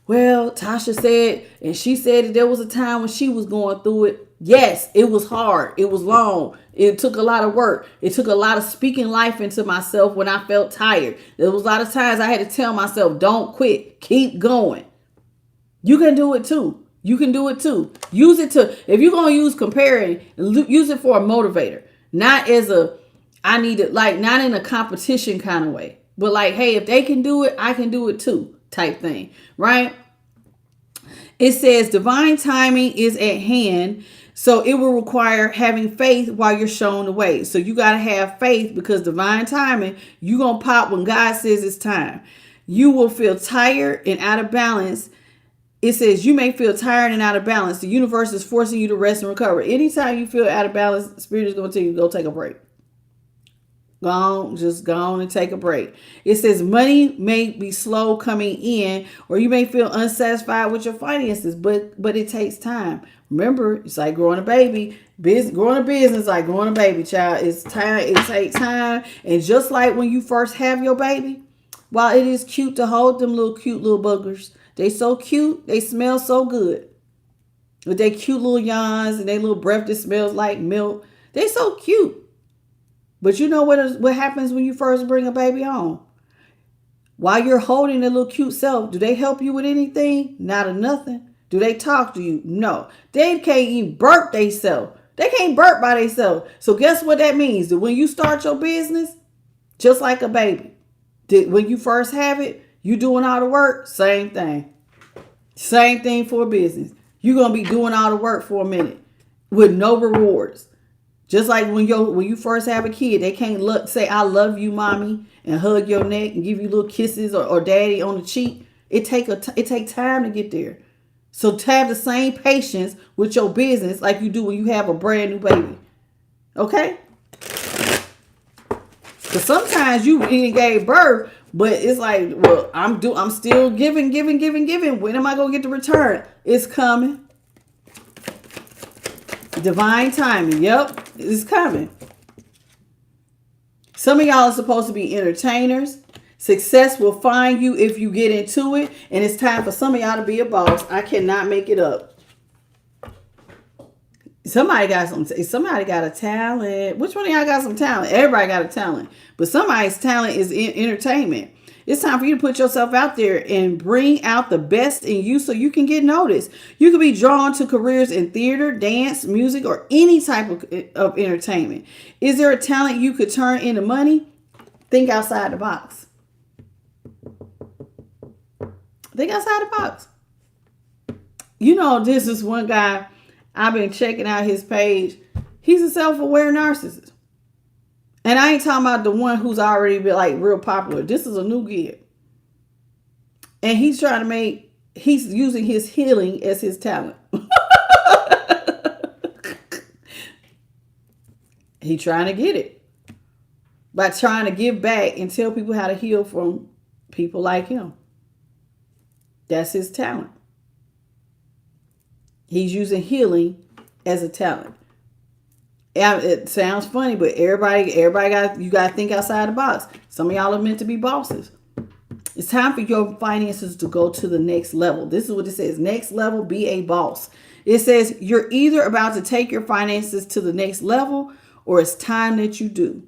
Well, Tasha said, and she said that there was a time when she was going through it. Yes, it was hard. It was long. It took a lot of work. It took a lot of speaking life into myself when I felt tired. There was a lot of times I had to tell myself, don't quit. Keep going. You can do it too. You can do it too. Use it to, if you're going to use comparing, use it for a motivator. Not as a, I need it, like not in a competition kind of way. But like, hey, if they can do it, I can do it too type thing, right? It says divine timing is at hand. So it will require having faith while you're shown the way. So you got to have faith because divine timing, you're going to pop when God says it's time. You will feel tired and out of balance. It says you may feel tired and out of balance. The universe is forcing you to rest and recover. Anytime you feel out of balance, Spirit is going to tell you to go take a break. Just go on and take a break. It says money may be slow coming in, or you may feel unsatisfied with your finances, but it takes time. Remember, it's like growing a baby. Growing a business like growing a baby, child. It's time. It takes time. And just like when you first have your baby, while it is cute to hold them cute little buggers, they so cute. They smell so good. With their cute little yawns and their little breath that smells like milk. They so cute. But you know what happens when you first bring a baby home? While you're holding their little cute self, do they help you with anything? Not a nothing. Do they talk to you? No. They can't even burp themselves. They can't burp by themselves. So guess what that means? That when you start your business, just like a baby, when you first have it, you doing all the work, same thing. Same thing for a business. You're going to be doing all the work for a minute with no rewards. Just like when you first have a kid, they can't say, I love you, mommy, and hug your neck and give you little kisses or daddy on the cheek. It take time to get there. So to have the same patience with your business like you do when you have a brand new baby. Okay? Because sometimes you even gave birth, but it's like, well, I'm still giving. When am I going to get the return? It's coming. Divine timing. Yep, it's coming. Some of y'all are supposed to be entertainers. Success will find you if you get into it. And it's time for some of y'all to be a boss. I cannot make it up. Somebody got a talent. Which one of y'all got some talent? Everybody got a talent. But somebody's talent is in entertainment. It's time for you to put yourself out there and bring out the best in you so you can get noticed. You can be drawn to careers in theater, dance, music, or any type of entertainment. Is there a talent you could turn into money? Think outside the box. Think outside the box. You know, this is one guy, I've been checking out his page. He's a self-aware narcissist. And I ain't talking about the one who's already been like real popular. This is a new kid. And he's using his healing as his talent. He's trying to get it. By trying to give back and tell people how to heal from people like him. That's his talent. He's using healing as a talent. It sounds funny, but everybody you got to think outside the box. Some of y'all are meant to be bosses. It's time for your finances to go to the next level. This is what it says. Next level, be a boss. It says you're either about to take your finances to the next level or it's time that you do.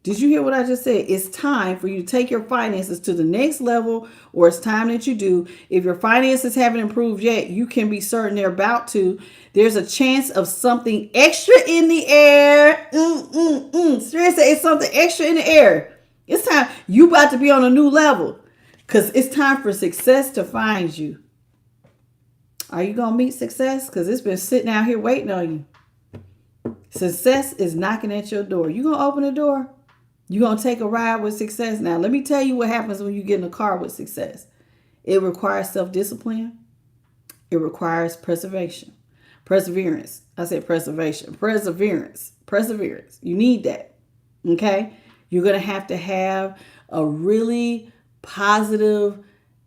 Did you hear what I just said? It's time for you to take your finances to the next level, or it's time that you do. If your finances haven't improved yet, you can be certain they're about to. There's a chance of something extra in the air. Seriously, it's something extra in the air. It's time. You about to be on a new level because it's time for success to find you. Are you going to meet success? Because it's been sitting out here waiting on you. Success is knocking at your door. You going to open the door? You're going to take a ride with success. Now, let me tell you what happens when you get in a car with success. It requires self-discipline. It requires preservation. Perseverance. I said preservation. Perseverance. You need that. Okay? You're going to have a really positive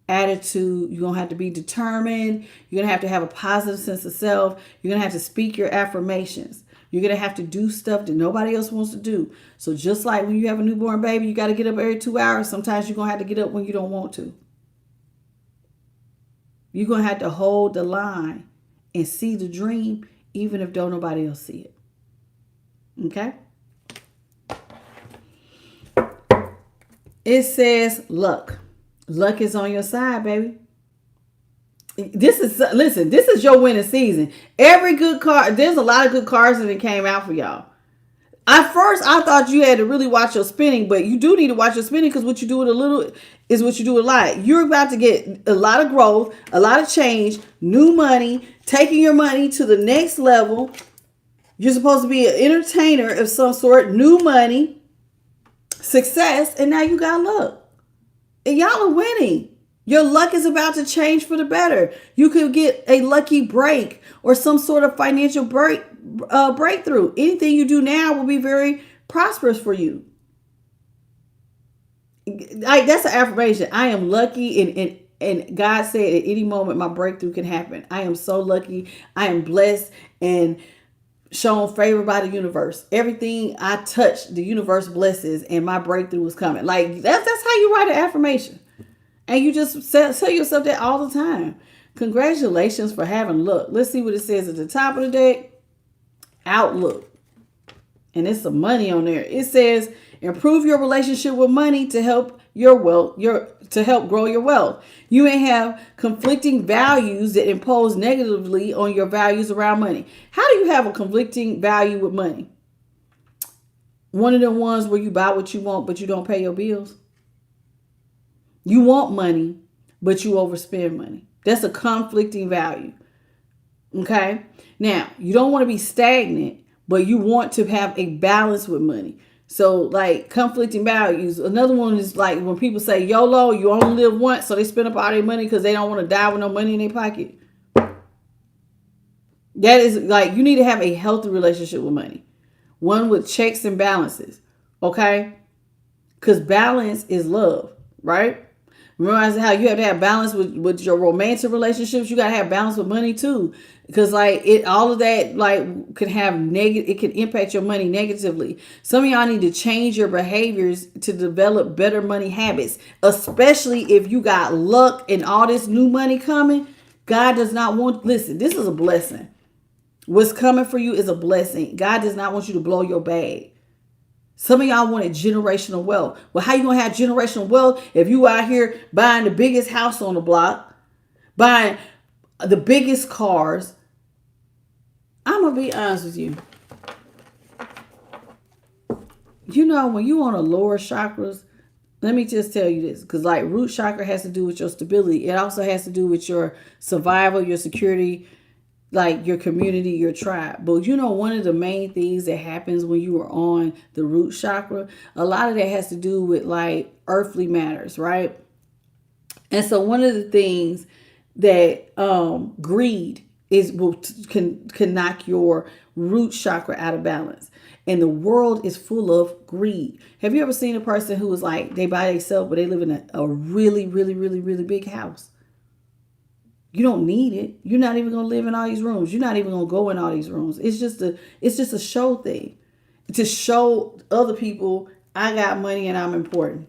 attitude. You're going to have to be determined. You're going to have a positive sense of self. You're going to have to speak your affirmations. You're going to have to do stuff that nobody else wants to do. So just like when you have a newborn baby, you got to get up every 2 hours. Sometimes you're going to have to get up when you don't want to. You're going to have to hold the line and see the dream, even if don't nobody else see it. Okay? It says luck. Luck is on your side, baby. This is your winning season. Every good card, there's a lot of good cards that came out for y'all. At first, I thought you had to really watch your spending, but you do need to watch your spending because what you do with a little is what you do with a lot. You're about to get a lot of growth, a lot of change, new money, taking your money to the next level. You're supposed to be an entertainer of some sort, new money, success, and now you got luck. And y'all are winning. Your luck is about to change for the better. You could get a lucky break or some sort of financial breakthrough. Anything you do now will be very prosperous for you. That's an affirmation. I am lucky, and God said at any moment my breakthrough can happen. I am so lucky. I am blessed and shown favor by the universe. Everything I touch, the universe blesses, and my breakthrough is coming. Like that's how you write an affirmation. And you just tell yourself that all the time. Congratulations for having luck. Let's see what it says at the top of the deck. Outlook. And there's some money on there. It says, improve your relationship with money to help to help grow your wealth. You may have conflicting values that impose negatively on your values around money. How do you have a conflicting value with money? One of the ones where you buy what you want, but you don't pay your bills. You want money, but you overspend money. That's a conflicting value. Okay? Now, you don't want to be stagnant, but you want to have a balance with money. So, like, conflicting values. Another one is like when people say YOLO, you only live once, so they spend up all their money because they don't want to die with no money in their pocket. That is like, you need to have a healthy relationship with money. One with checks and balances. Okay? Because balance is love, right? Remember how you have to have balance with your romantic relationships. You got to have balance with money too. Because like all of that like can have it can impact your money negatively. Some of y'all need to change your behaviors to develop better money habits, especially if you got luck and all this new money coming. God does not want, listen, this is a blessing. What's coming for you is a blessing. God does not want you to blow your bag. Some of y'all wanted generational wealth. Well, how you going to have generational wealth if you out here buying the biggest house on the block, buying the biggest cars? I'm going to be honest with you. You know, when you on a lower chakras, let me just tell you this, because like root chakra has to do with your stability. It also has to do with your survival, your security, like your community, your tribe. But you know, one of the main things that happens when you are on the root chakra, a lot of that has to do with like earthly matters, right? And so one of the things that greed can knock your root chakra out of balance. And the world is full of greed. Have you ever seen a person who was like, they by themselves, but they live in a really, really, really, really big house? You don't need it. You're not even going to live in all these rooms. You're not even going to go in all these rooms. It's just a show thing to show other people I got money and I'm important.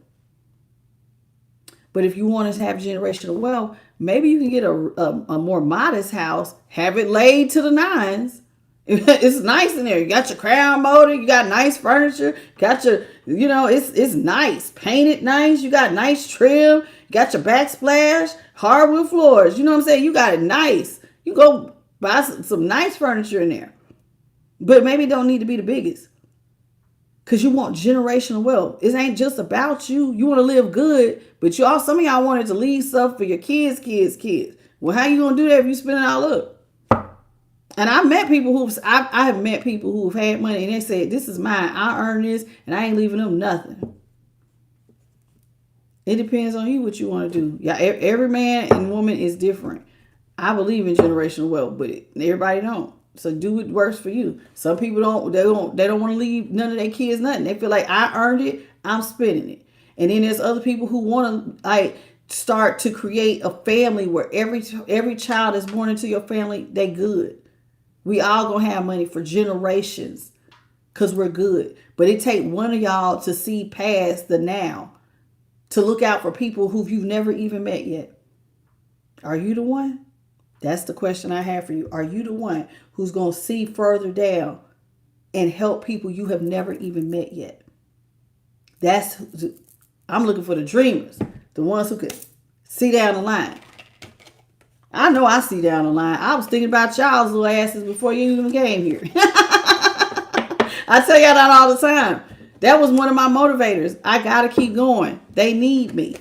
But if you want to have generational wealth, maybe you can get a more modest house, have it laid to the nines, It's nice in there. You got your crown molded. You got nice furniture. Got your, it's nice. Painted nice. You got nice trim. You got your backsplash. Hardwood floors. You know what I'm saying? You got it nice. You go buy some nice furniture in there. But maybe it don't need to be the biggest. Because you want generational wealth. It ain't just about you. You want to live good. But some of y'all wanted to leave stuff for your kids. Well, how you going to do that if you spend it all up? And I have met people who've had money and they said, this is mine. I earned this and I ain't leaving them nothing. It depends on you what you want to do. Yeah, every man and woman is different. I believe in generational wealth, but everybody don't. So do what works for you. Some people don't want to leave none of their kids nothing. They feel like I earned it, I'm spending it. And then there's other people who want to start to create a family where every child is born into your family, they good. We all gonna have money for generations because we're good. But it take one of y'all to see past the now, to look out for people who you've never even met yet. Are you the one? That's the question I have for you. Are you the one who's gonna see further down and help people you have never even met yet? I'm looking for the dreamers, the ones who could see down the line. I know I see down the line. I was thinking about y'all's little asses before you even came here. I tell y'all that all the time. That was one of my motivators. I got to keep going. They need me.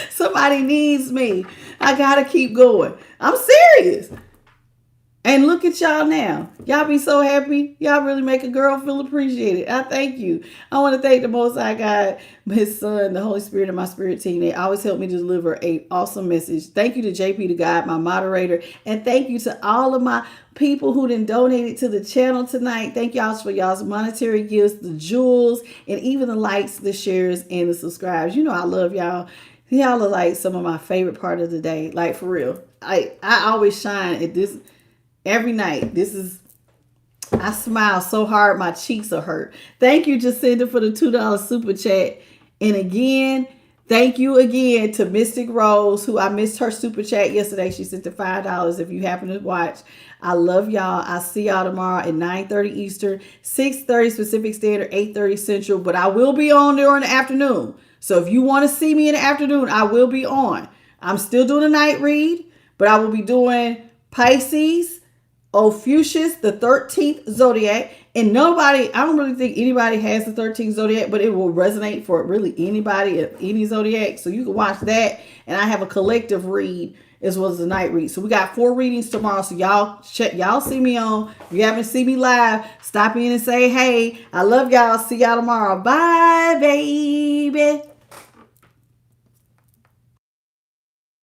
Somebody needs me. I got to keep going. I'm serious. And look at y'all now. Y'all be so happy. Y'all really make a girl feel appreciated. I thank you. I want to thank the Most High God, His Son, the Holy Spirit, and my spirit team. They always help me to deliver an awesome message. Thank you to JP the God, my moderator. And thank you to all of my people who done donated to the channel tonight. Thank y'all for y'all's monetary gifts, the jewels, and even the likes, the shares, and the subscribes. You know I love y'all. Y'all are like some of my favorite part of the day. Like, for real. I always shine at this. Every night, I smile so hard, my cheeks are hurt. Thank you, Jacinda, for the $2 super chat. And again, thank you again to Mystic Rose, who I missed her super chat yesterday. She sent the $5 if you happen to watch. I love y'all. I'll see y'all tomorrow at 9:30 Eastern, 6:30 Pacific Standard, 8:30 Central. But I will be on during the afternoon. So if you want to see me in the afternoon, I will be on. I'm still doing a night read, but I will be doing Pisces, Ophiuchus, the 13th zodiac. And I don't really think anybody has the 13th zodiac, but it will resonate for really anybody at any zodiac. So you can watch that. And I have a collective read as well as a night read. So we got 4 readings tomorrow. So y'all see me on. If you haven't seen me live, stop in and say, hey, I love y'all. See y'all tomorrow. Bye, baby.